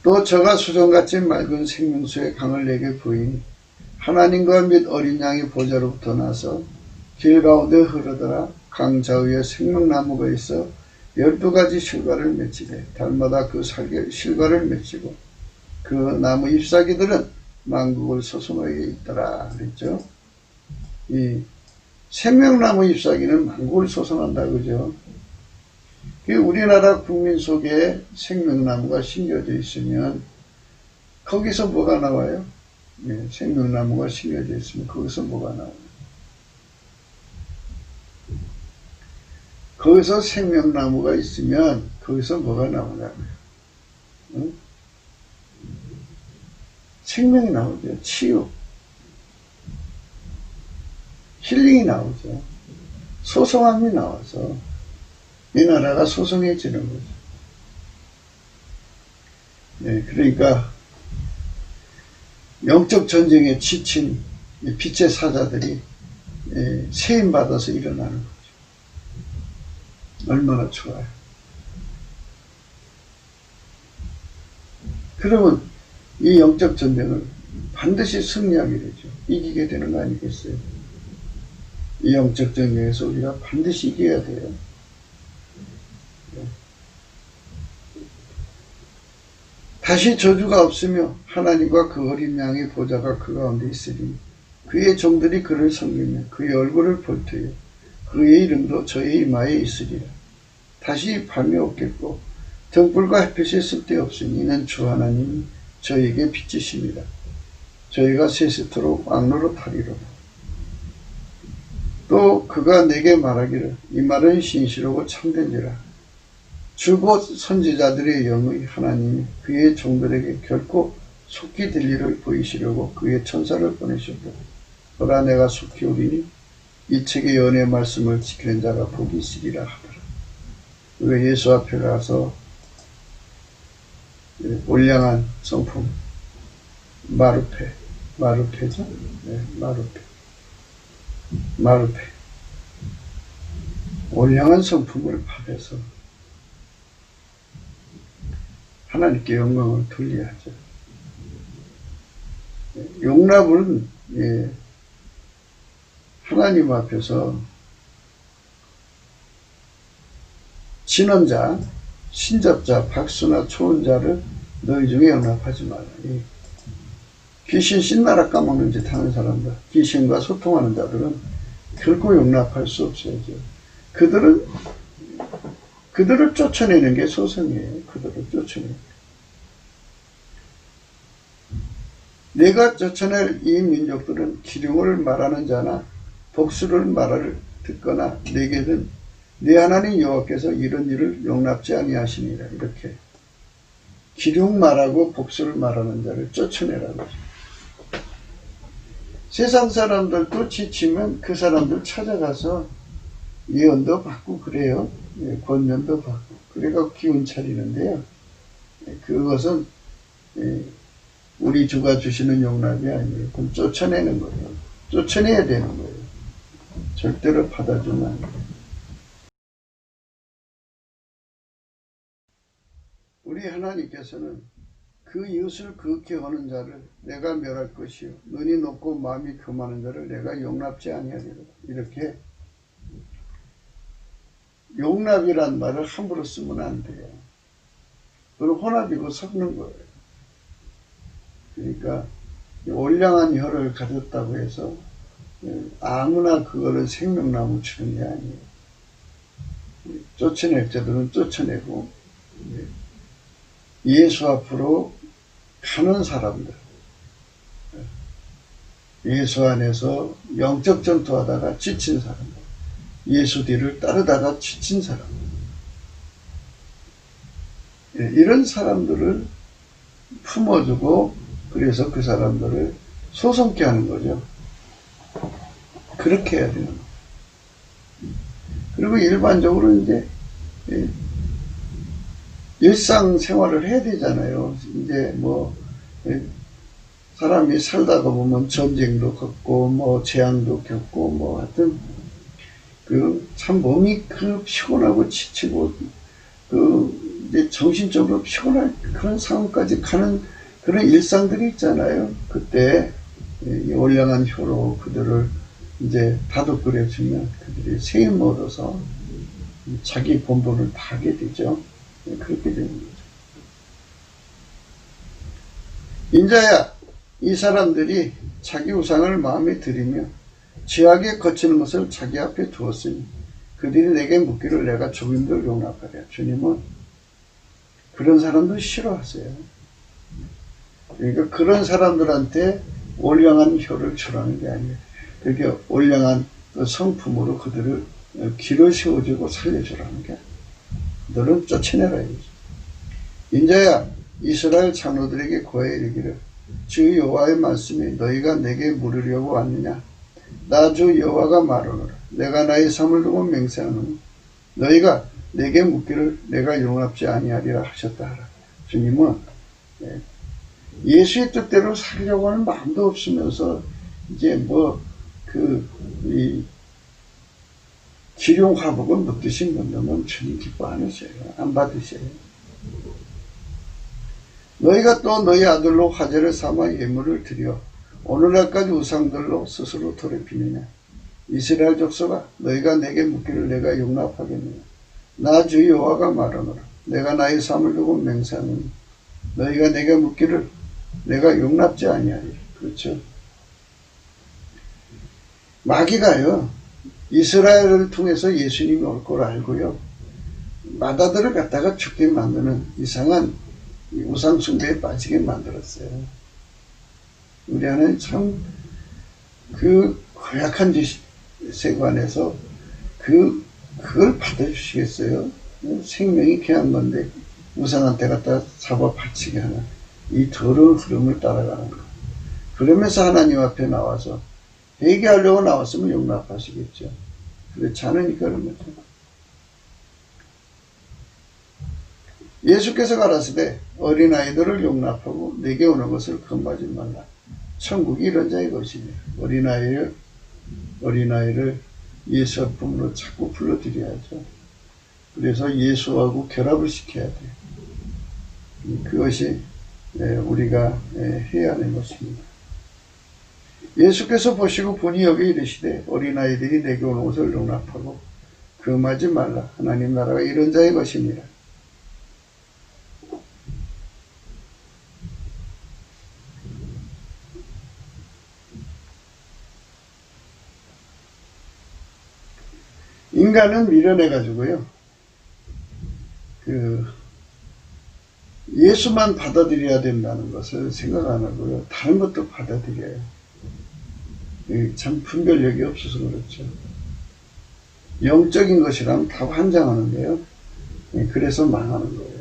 또 저가 수정같이 맑은 생명수의 강을 내게 보이니 하나님과 및 어린 양의 보좌로부터 나서 길 가운데 흐르더라. 강 좌우에 생명나무가 있어 12가지 실과를 맺히되 달마다 그 실과를 맺히고 그 나무 잎사귀들은 만국을 소송하게 있더라 그랬죠. 이 생명나무 잎사귀는 만국을 소송한다 그죠. 우리나라 국민 속에 생명나무가 심겨져 있으면 거기서 뭐가 나와요? 생명나무가 심겨져 있으면 거기서 뭐가 나와요? 거기서 생명나무가 있으면 거기서 뭐가 나오냐고요? 응? 생명이 나오죠. 치유, 힐링이 나오죠. 소송함이 나와서 이 나라가 소송해지는 거죠. 그러니까 영적 전쟁에 지친 빛의 사자들이 세임 받아서 일어나는 거죠. 얼마나 좋아요. 그러면 이 영적 전쟁을 반드시 승리하게 되죠. 이기게 되는 거 아니겠어요? 이 영적 전쟁에서 우리가 반드시 이겨야 돼요. 다시 저주가 없으며 하나님과 그 어린 양의 보좌가 그 가운데 있으니 그의 종들이 그를 섬기며 그의 얼굴을 볼 터에 그의 이름도 저의 이마에 있으리라. 다시 밤이 없겠고 등불과 햇빛이 쓸데없으니 이는 주 하나님이 저에게 빛이십니다. 저희가 세세토록 왕노로 타리로다. 또 그가 내게 말하기를 이 말은 신실하고 참된지라. 주 곧 선지자들의 영의 하나님이 그의 종들에게 결코 속히 될 일을 보이시려고 그의 천사를 보내셨다. 보라 내가 속히 오리니 이 책의 연의 말씀을 지키는 자가 복이 있으리라 하더라. 그가 예수 앞에 가서 올량한 성품 마루페죠? 네, 마루페 올량한 성품을 받아서 하나님께 영광을 돌려야죠. 용납은 하나님 앞에서 진언자, 신접자, 박수나 초혼자를 너희 중에 용납하지 말라. 귀신 신나라 까먹는 짓 하는 사람들, 귀신과 소통하는 자들은 결코 용납할 수 없어야죠. 그들을 쫓아내는 게 소성이에요. 그들을 쫓아내는 게. 내가 쫓아낼 이 민족들은 기륭을 말하는 자나 복수를 말을 듣거나 내게는 내 하나님 여호와께서 이런 일을 용납지 아니하시니라. 이렇게 기륭 말하고 복수를 말하는 자를 쫓아내라고 하죠. 세상 사람들도 지치면 그 사람들 찾아가서 예언도 받고 그래요. 권면도 받고 그래가 기운 차리는데요. 그것은 우리 주가 주시는 용납이 아니에요. 그럼 쫓아내는 거예요. 쫓아내야 되는 거예요. 절대로 받아주면 안 돼요. 우리 하나님께서는 그 이웃을 그윽히 하는 자를 내가 멸할 것이요 눈이 높고 마음이 교만한 자를 내가 용납지 아니하리라. 이렇게 용납이란 말을 함부로 쓰면 안 돼요. 그건 혼합이고 섞는 거예요. 그러니까 올량한 혀를 가졌다고 해서 아무나 그거를 생명나무 주는 게 아니에요. 쫓아낼 자들은 쫓아내고 예수 앞으로 가는 사람들, 예수 안에서 영적 전투하다가 지친 사람들, 예수 뒤를 따르다가 지친 사람들, 이런 사람들을 품어주고 그래서 그 사람들을 소송케 하는 거죠. 그렇게 해야 되는 거예요. 그리고 일반적으로 이제 일상생활을 해야 되잖아요. 이제 뭐 사람이 살다가 보면 전쟁도 겪고 뭐 재앙도 겪고 뭐 하여튼 참 몸이 피곤하고 지치고 이제 정신적으로 피곤할 그런 상황까지 가는 그런 일상들이 있잖아요. 그때 이 올량한 혀로 그들을 이제 다독거려주면 그들이 세임 얻어서 자기 본분을 다 하게 되죠. 그렇게 되는 거죠. 인자야, 이 사람들이 자기 우상을 마음에 들이며 죄악에 거치는 것을 자기 앞에 두었으니 그들이 내게 묻기를 내가 죽임들 용납하랴. 주님은 그런 사람들 싫어하세요. 그러니까 그런 사람들한테 올량한 혀를 주라는 게 아니에요. 그렇게 올량한 성품으로 그들을 길을 세워주고 살려주라는 게 너는 쫓아내라 이거지. 인자야, 이스라엘 장로들에게 고하여 이르기를 주 여호와의 말씀이 너희가 내게 물으려고 왔느냐. 나 주 여호와가 말하노라. 내가 나의 삶을 두고 맹세하노니 너희가 내게 묻기를 내가 용납지 아니하리라 하셨다 하라. 주님은 예수의 뜻대로 살려고 하는 마음도 없으면서 이제 뭐 이 기룡화복을 못 드신 분들은 주님 기뻐 안 하셔요. 안 받으셔요. 너희가 또 너희 아들로 화제를 삼아 예물을 드려 오늘날까지 우상들로 스스로 더럽히느냐. 이스라엘 족속아, 너희가 내게 묻기를 내가 용납하겠느냐. 나 주 여호와가 말하노라. 내가 나의 삶을 두고 맹세하노니 너희가 내게 묻기를 내가 용납지 아니하리라. 그렇죠. 마귀가요, 이스라엘을 통해서 예수님이 올 걸 알고요, 마다들을 갖다가 죽게 만드는 이상한 우상 숭배에 빠지게 만들었어요. 우리 안에 참 그 고약한 세관에서 그걸 받아주시겠어요? 생명이 귀한 건데 우상한테 갖다 잡아 바치게 하는 이 더러운 흐름을 따라가는 거. 그러면서 하나님 앞에 나와서 회개하려고 나왔으면 용납하시겠죠. 그렇지 않으니까 그런 거죠. 예수께서 가라사대 어린아이들을 용납하고 내게 오는 것을 금하지 말라. 천국이 이런 자의 것이니 어린아이를 예수 앞으로 자꾸 불러드려야죠. 그래서 예수하고 결합을 시켜야 돼요. 그것이 우리가 해야 하는 것입니다. 예수께서 보시고 분이 여기 이르시되 어린아이들이 내게 오는 것을 용납하고 금하지 말라. 하나님 나라가 이런 자의 것이니라. 인간은 미련해가지고요, 예수만 받아들여야 된다는 것을 생각 안 하고요, 다른 것도 받아들여요. 참 분별력이 없어서 그렇죠. 영적인 것이라면 다 환장하는데요, 그래서 망하는 거예요.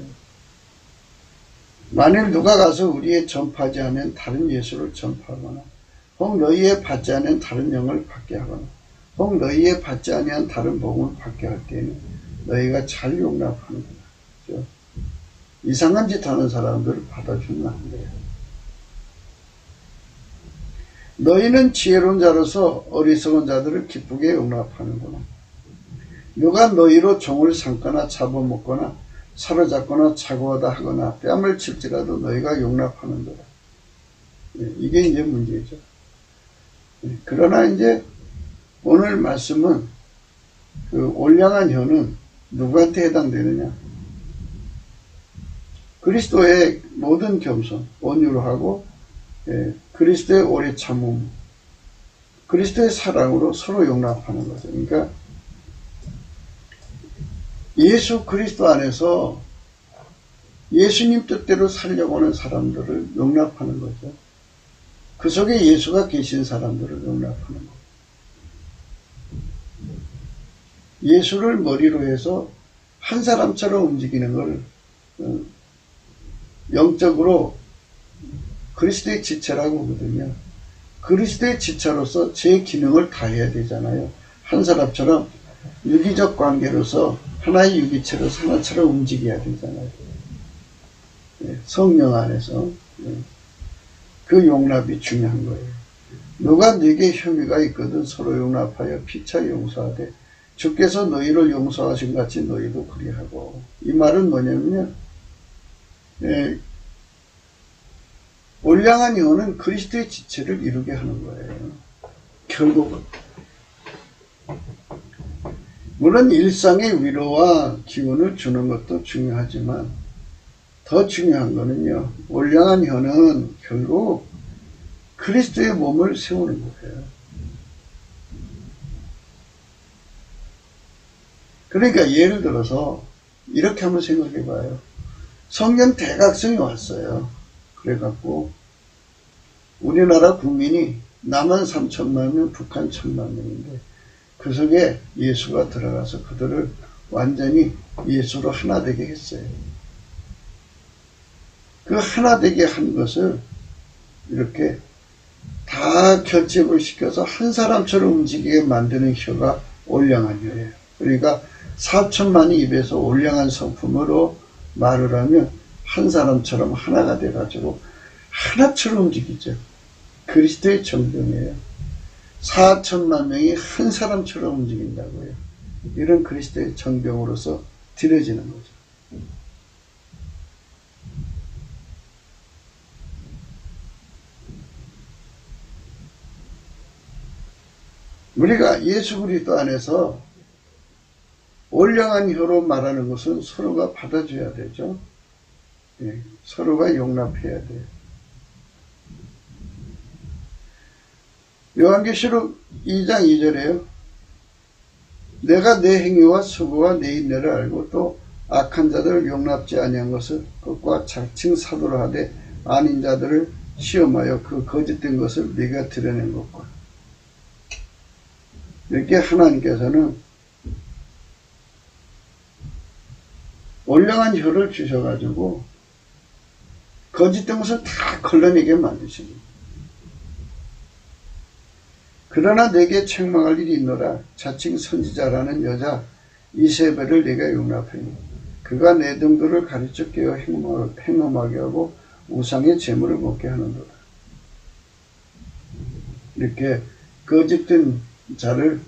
만일 누가 가서 우리의 전파하지 않은 다른 예수를 전파하거나 혹 너희의 받지 않은 다른 영을 받게 하거나 혹 너희의 받지 아니한 다른 복음을 받게 할 때에는 너희가 잘 용납하는구나. 그렇죠? 이상한 짓 하는 사람들을 받아주면 안 돼요. 너희는 지혜로운 자로서 어리석은 자들을 기쁘게 용납하는구나. 누가 너희로 종을 삼거나 잡아먹거나 사로잡거나 착오하다 하거나 뺨을 칠지라도 너희가 용납하는도다. 이게 이제 문제죠. 그러나 이제 오늘 말씀은 올량한 혀는 누구한테 해당되느냐? 그리스도의 모든 겸손, 온유로 하고 그리스도의 오래 참음, 그리스도의 사랑으로 서로 용납하는 거죠. 그러니까 예수 그리스도 안에서 예수님 뜻대로 살려고 하는 사람들을 용납하는 거죠. 그 속에 예수가 계신 사람들을 용납하는 거죠. 예수를 머리로 해서 한 사람처럼 움직이는 걸 영적으로 그리스도의 지체라고 하거든요. 그리스도의 지체로서 제 기능을 다해야 되잖아요. 한 사람처럼 유기적 관계로서 하나의 유기체로서 하나처럼 움직여야 되잖아요. 성령 안에서 그 용납이 중요한 거예요. 누가 네게 혐의가 있거든 서로 용납하여 피차 용서하되 주께서 너희를 용서하신 같이 너희도 그리하고. 이 말은 뭐냐면요, 올량한 영혼은 그리스도의 지체를 이루게 하는 거예요. 결국은 물론 일상의 위로와 기운을 주는 것도 중요하지만 더 중요한 거는요, 올량한 혀는 결국 그리스도의 몸을 세우는 거예요. 그러니까 예를 들어서 이렇게 한번 생각해 봐요. 성년 대각성이 왔어요. 그래갖고 우리나라 국민이 남한 3천만 명, 북한 1,000만 명인데 그 속에 예수가 들어가서 그들을 완전히 예수로 하나 되게 했어요. 그 하나 되게 한 것을 이렇게 다 결집을 시켜서 한 사람처럼 움직이게 만드는 혀가 올량한 혀예요. 그러니까 4천만이 입에서 올량한 성품으로 말을 하면 한 사람처럼 하나가 돼가지고 하나처럼 움직이죠. 그리스도의 정병이에요. 4천만 명이 한 사람처럼 움직인다고요. 이런 그리스도의 정병으로서 드려지는 거죠. 우리가 예수 그리스도 안에서 올량한 혀로 말하는 것은 서로가 받아줘야 되죠. 예, 서로가 용납해야 돼요. 요한계시록 2장 2절에요. 내가 내 행위와 수고와 내 인내를 알고 또 악한 자들을 용납지 아니한 것을 그것과 자칭 사도를 하되 아닌 자들을 시험하여 그 거짓된 것을 네가 드러낸 것과 이렇게 하나님께서는 올량한 혀를 주셔가지고 거짓된 것을 다 걸러내게 만드십니다. 그러나 내게 책망할 일이 있노라. 자칭 선지자라는 여자 이세벨을 내가 용납하니 그가 내 등도를 가르쳐 깨어 행음하게 하고 우상의 재물을 먹게 하는도다. 이렇게 거짓된 자를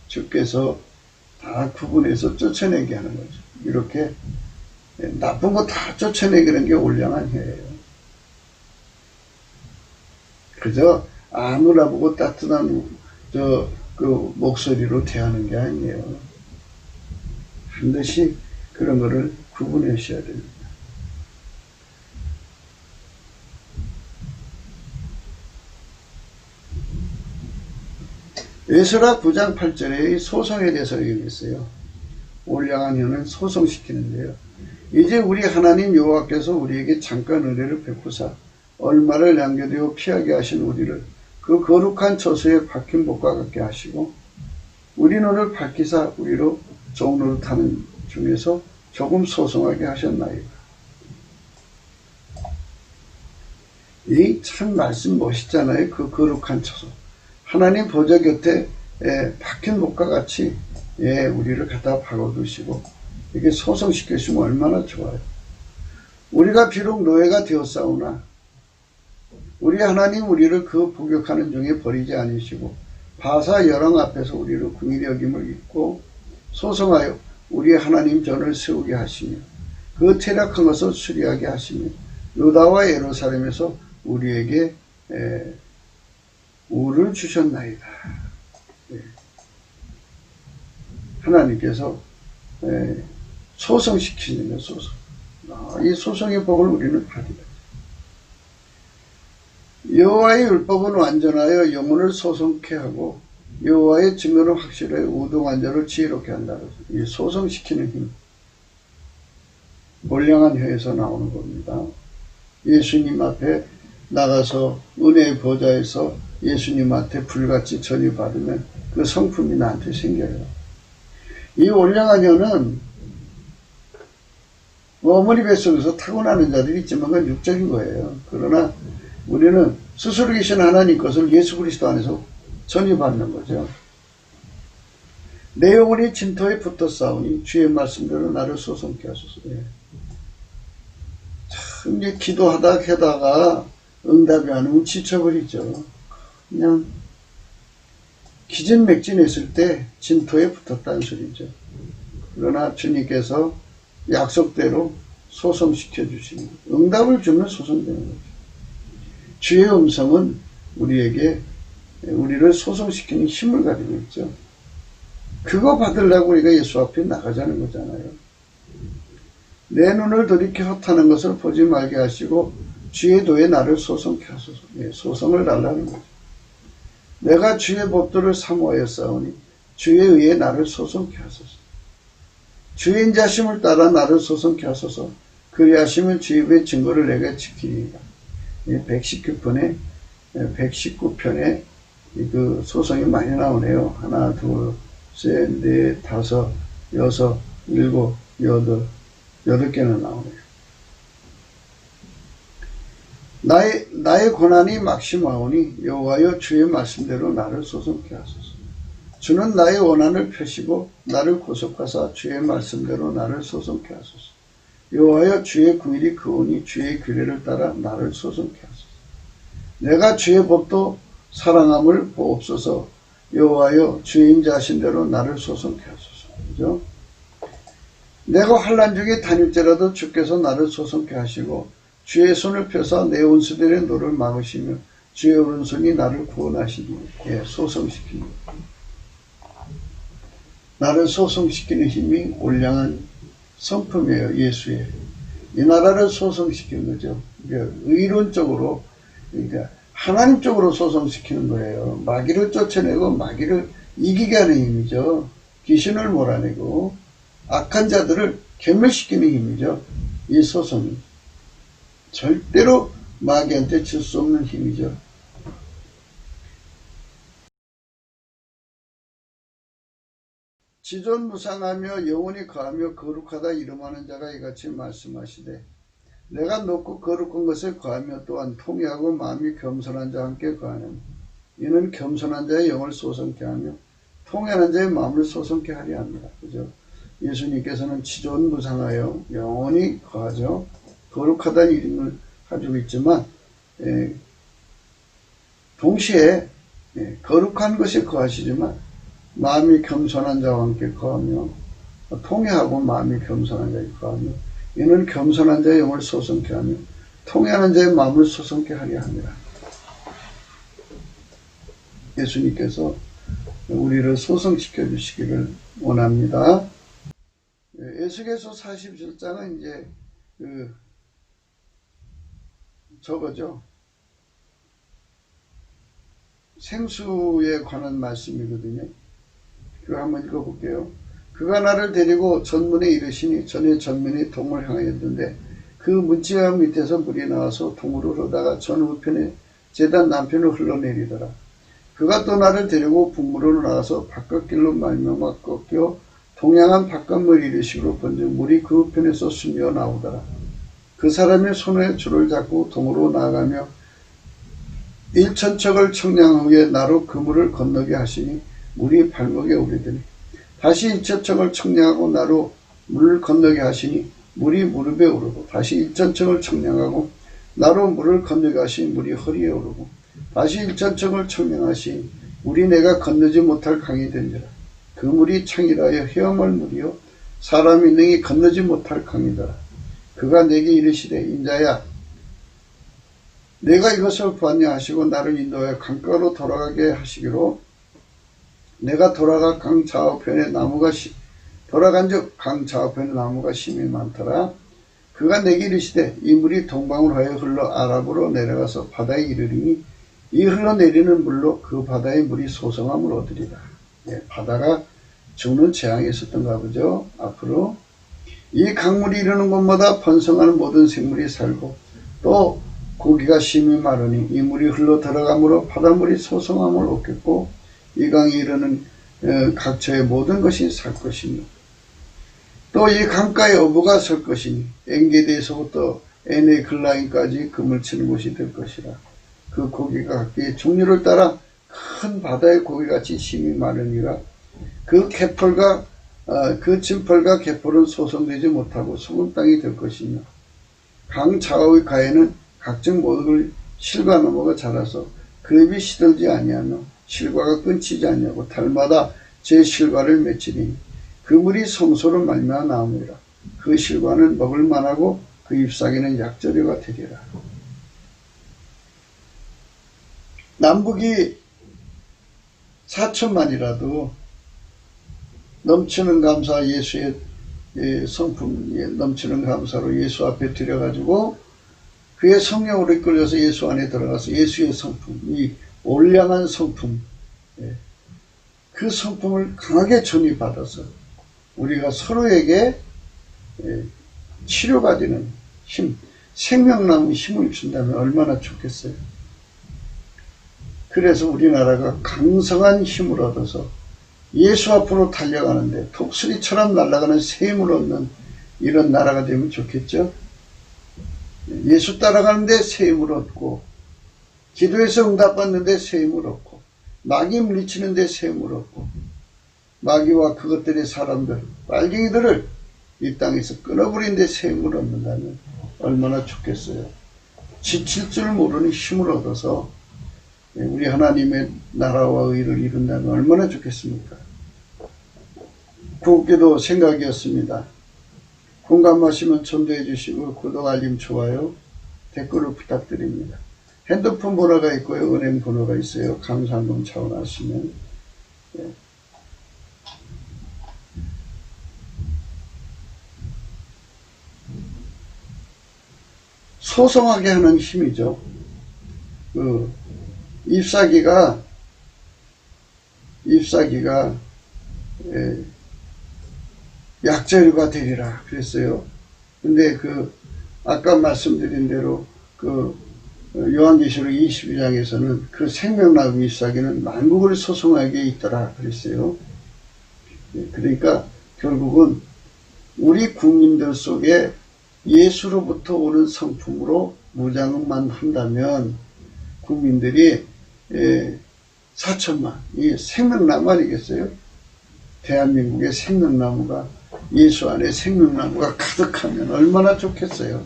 주께서 다 구분해서 쫓아내게 하는 거죠. 이렇게 나쁜 거 다 쫓아내기는 게 올량한 혀예요. 그저 아무나 보고 따뜻한 그 목소리로 대하는 게 아니에요. 반드시 그런 거를 구분하셔야 됩니다. 에스라 9장 8절에 소송에 대해서 얘기했어요. 올량한 혀는 소송시키는데요. 이제 우리 하나님 여호와께서 우리에게 잠깐 은혜를 베푸사 얼마를 남겨두어 피하게 하신 우리를 그 거룩한 처소에 박힌 복과 같게 하시고 우리 눈을 밝히사 우리로 종노릇하는 중에서 조금 소송하게 하셨나이다. 이 참 말씀 멋있잖아요. 그 거룩한 처소. 하나님 보좌 곁에 박힌 복과 같이 우리를 갖다 박아두시고 이게 소송시켜주시면 얼마나 좋아요. 우리가 비록 노예가 되었사오나 우리 하나님 우리를 그 복역하는 중에 버리지 않으시고 바사 여왕 앞에서 우리를 긍휼히 여김을 입고 소송하여 우리 하나님 전을 세우게 하시며 그 퇴락한 것을 수리하게 하시며 유다와 예루살렘에서 우리에게 우를 주셨나이다. 하나님께서 소송시키는 거 소송. 이 소송의 복을 우리는 받으라. 여호와의 율법은 완전하여 영혼을 소송케 하고 여호와의 증거는 확실하여 우동한 자를 지혜롭게 한다. 이 소송시키는 힘. 올량한 혀에서 나오는 겁니다. 예수님 앞에 나가서 은혜의 보좌에서 예수님한테 불같이 전이받으면 그 성품이 나한테 생겨요. 이 올량한 혀는 어머니 뱃속에서 타고나는 자들이 있지만 그건 육적인 거예요. 그러나 우리는 스스로 계신 하나님 것을 예수 그리스도 안에서 전이받는 거죠. 내 영혼이 진토에 붙어 싸우니 주의 말씀대로 나를 소송케 하소서. 참 이제 기도하다가 응답이 안 오면 지쳐버리죠. 그냥 기진맥진했을 때 진토에 붙었다는 소리죠. 그러나 주님께서 약속대로 소송시켜 주시니 응답을 주면 소송되는 거죠. 주의 음성은 우리에게 우리를 소송시키는 힘을 가지고 있죠. 그거 받으려고 우리가 예수 앞에 나가자는 거잖아요. 내 눈을 돌이켜 헛하는 것을 보지 말게 하시고 주의 도에 나를 소송케 하소서. 소송을 달라는 거죠. 내가 주의 법도를 사모하여 싸우니 주의 의에 나를 소송케 하소서. 주의 인자심을 따라 나를 소송케 하소서. 그리하시면 주의 법의 증거를 내가 지키리이다. 119편에 그 소송이 많이 나오네요. 하나, 둘, 셋, 넷, 다섯, 여섯, 일곱, 여덟 개나 나오네요. 나의 고난이 막심하오니 여호와여 주의 말씀대로 나를 소송케 하소서. 주는 나의 원한을 펴시고 나를 구속하사 주의 말씀대로 나를 소송케 하소서. 여호와여 주의 긍휼이 크오니 주의 규례를 따라 나를 소송케 하소서. 내가 주의 법도 사랑함을 보옵소서. 여호와여 주인 자신대로 나를 소송케 하소서. 그죠? 내가 환난 중에 다닐지라도 주께서 나를 소송케 하시고 주의 손을 펴사 내 원수들의 노를 막으시며 주의 오른손이 나를 구원하시니 소송시키니 나를 소송시키는 힘이 올량한 성품이에요. 예수의 이 나라를 소송시키는 거죠. 그러니까 의론적으로 그러니까 하나님 쪽으로 소송시키는 거예요. 마귀를 쫓아내고 마귀를 이기게 하는 힘이죠. 귀신을 몰아내고 악한 자들을 괴멸시키는 힘이죠. 이 소송이 절대로 마귀한테 질 수 없는 힘이죠. 지존무상하며 영원히 거하며 거룩하다 이름하는 자가 이같이 말씀하시되 내가 높고 거룩한 것에 거하며 또한 통회하고 마음이 겸손한 자와 함께 거하는 이는 겸손한 자의 영을 소성케 하며 통회하는 자의 마음을 소성케 하려 합니다. 그죠? 예수님께서는 지존무상하여 영원히 거하죠. 거룩하다는 이름을 가지고 있지만 동시에 거룩한 것에 거하시지만 마음이 겸손한 자와 함께 거하며 통회하고 마음이 겸손한 자에 거하며 이는 겸손한 자의 영을 소성케 하며 통회하는 자의 마음을 소성케 하려 합니다. 예수님께서 우리를 소성시켜 주시기를 원합니다. 에스겔서 47장은 이제 저거죠. 생수에 관한 말씀이거든요. 그거 한번 읽어볼게요. 그가 나를 데리고 전문에 이르시니 전에 전면이 동을 향하였는데 그 문지와 밑에서 물이 나와서 동으로 흐르다가 전 우편에 제단 남편으로 흘러내리더라. 그가 또 나를 데리고 북문으로 나와서 바깥길로 말미암아 꺾여 동양한 바깥물 이르시기로 번져 물이 그 우편에서 스며 나오더라. 그 사람의 손에 줄을 잡고 동으로 나아가며 1,000척을 청량한 후에 나로 그 물을 건너게 하시니 물이 발목에 오르더니 다시 1,000척을 청량하고 나로 물을 건너게 하시니 물이 무릎에 오르고 다시 1,000척을 청량하고 나로 물을 건너게 하시니 물이 허리에 오르고 다시 1,000척을 청량하시니 물이 내가 건너지 못할 강이 된지라. 그 물이 창이라여 헤엄할 물이요 사람이 능히 건너지 못할 강이더라. 그가 내게 이르시되 인자야 내가 이것을 보았냐 하시고 나를 인도하여 강가로 돌아가게 하시기로 내가 돌아가 강 좌우편에 돌아간즉 강 좌우편에 나무가 심이 많더라. 그가 내게 이르시되 이 물이 동방으로 하여 흘러 아랍으로 내려가서 바다에 이르리니 이 흘러내리는 물로 그 바다의 물이 소성함을 얻으리라. 바다가 죽는 재앙이 있었던가 보죠. 앞으로 이 강물이 이르는 곳마다 번성하는 모든 생물이 살고 또 고기가 심히 마르니 이 물이 흘러 들어가므로 바닷물이 소성함을 얻겠고 이 강이 이르는 각처의 모든 것이 살 것이니 또 이 강가에 어부가 설 것이니 엔게디에서부터 에네글라인까지 금을 치는 곳이 될 것이라. 그 고기가 각기 종류를 따라 큰 바다의 고기같이 심히 마르니라. 그 진펄과 갯벌은 소성되지 못하고 소금 땅이 될 것이며 강 좌우의 가에는 각종 모든 실과 나무가 자라서 그 잎이 시들지 아니하며 실과가 끊치지 아니하고 달마다 제 실과를 맺히니 그 물이 성소로 말미암아 나오니라. 그 실과는 먹을 만하고 그 잎사귀는 약재료가 되리라. 남북이 4천만이라도 넘치는 감사 예수의 성품 넘치는 감사로 예수 앞에 드려가지고 그의 성령으로 이끌려서 예수 안에 들어가서 예수의 성품, 이 올량한 성품, 그 성품을 강하게 전이받아서 우리가 서로에게 치료가 되는 힘, 생명나무 힘을 입힌다면 얼마나 좋겠어요. 그래서 우리나라가 강성한 힘을 얻어서 예수 앞으로 달려가는데 독수리처럼 날아가는 새 힘을 얻는 이런 나라가 되면 좋겠죠. 예수 따라가는데 새 힘을 얻고 기도해서 응답받는데 새 힘을 얻고 마귀 물리치는데 새 힘을 얻고 마귀와 그것들의 사람들 빨갱이들을 이 땅에서 끊어버리는데 새 힘을 얻는다면 얼마나 좋겠어요. 지칠 줄 모르는 힘을 얻어서 우리 하나님의 나라와 의를 이룬다면 얼마나 좋겠습니까? 구호기도 생각이었습니다. 공감하시면 전도해 주시고 구독, 알림, 좋아요, 댓글을 부탁드립니다. 핸드폰 번호가 있고요. 은행 번호가 있어요. 감사한금 차원하시면. 소송하게 하는 힘이죠. 잎사귀가 약재류가 되리라 그랬어요. 근데 아까 말씀드린 대로 요한계시록 22장에서는 그 생명나무 잎사귀는 만국을 소송하게 있더라 그랬어요. 그러니까 결국은 우리 국민들 속에 예수로부터 오는 성품으로 무장만 한다면 국민들이 4천만, 이 생명나무 아니겠어요? 대한민국의 생명나무가, 예수 안에 생명나무가 가득하면 얼마나 좋겠어요.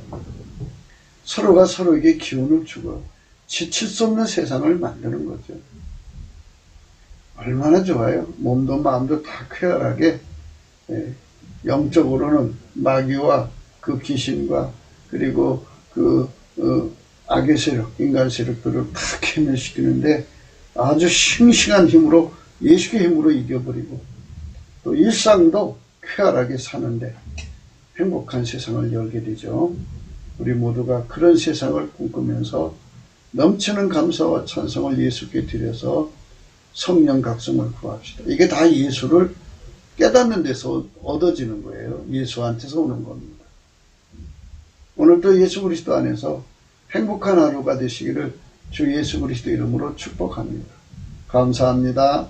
서로가 서로에게 기운을 주고 지칠 수 없는 세상을 만드는 거죠. 얼마나 좋아요. 몸도 마음도 다 쾌활하게, 영적으로는 마귀와 그 귀신과 그리고 악의 세력, 인간 세력들을 다 괴멸시키는데 아주 싱싱한 힘으로, 예수의 힘으로 이겨버리고 또 일상도 쾌활하게 사는데 행복한 세상을 열게 되죠. 우리 모두가 그런 세상을 꿈꾸면서 넘치는 감사와 찬송을 예수께 드려서 성령 각성을 구합시다. 이게 다 예수를 깨닫는 데서 얻어지는 거예요. 예수한테서 오는 겁니다. 오늘도 예수 그리스도 안에서 행복한 하루가 되시기를 주 예수 그리스도 이름으로 축복합니다. 감사합니다.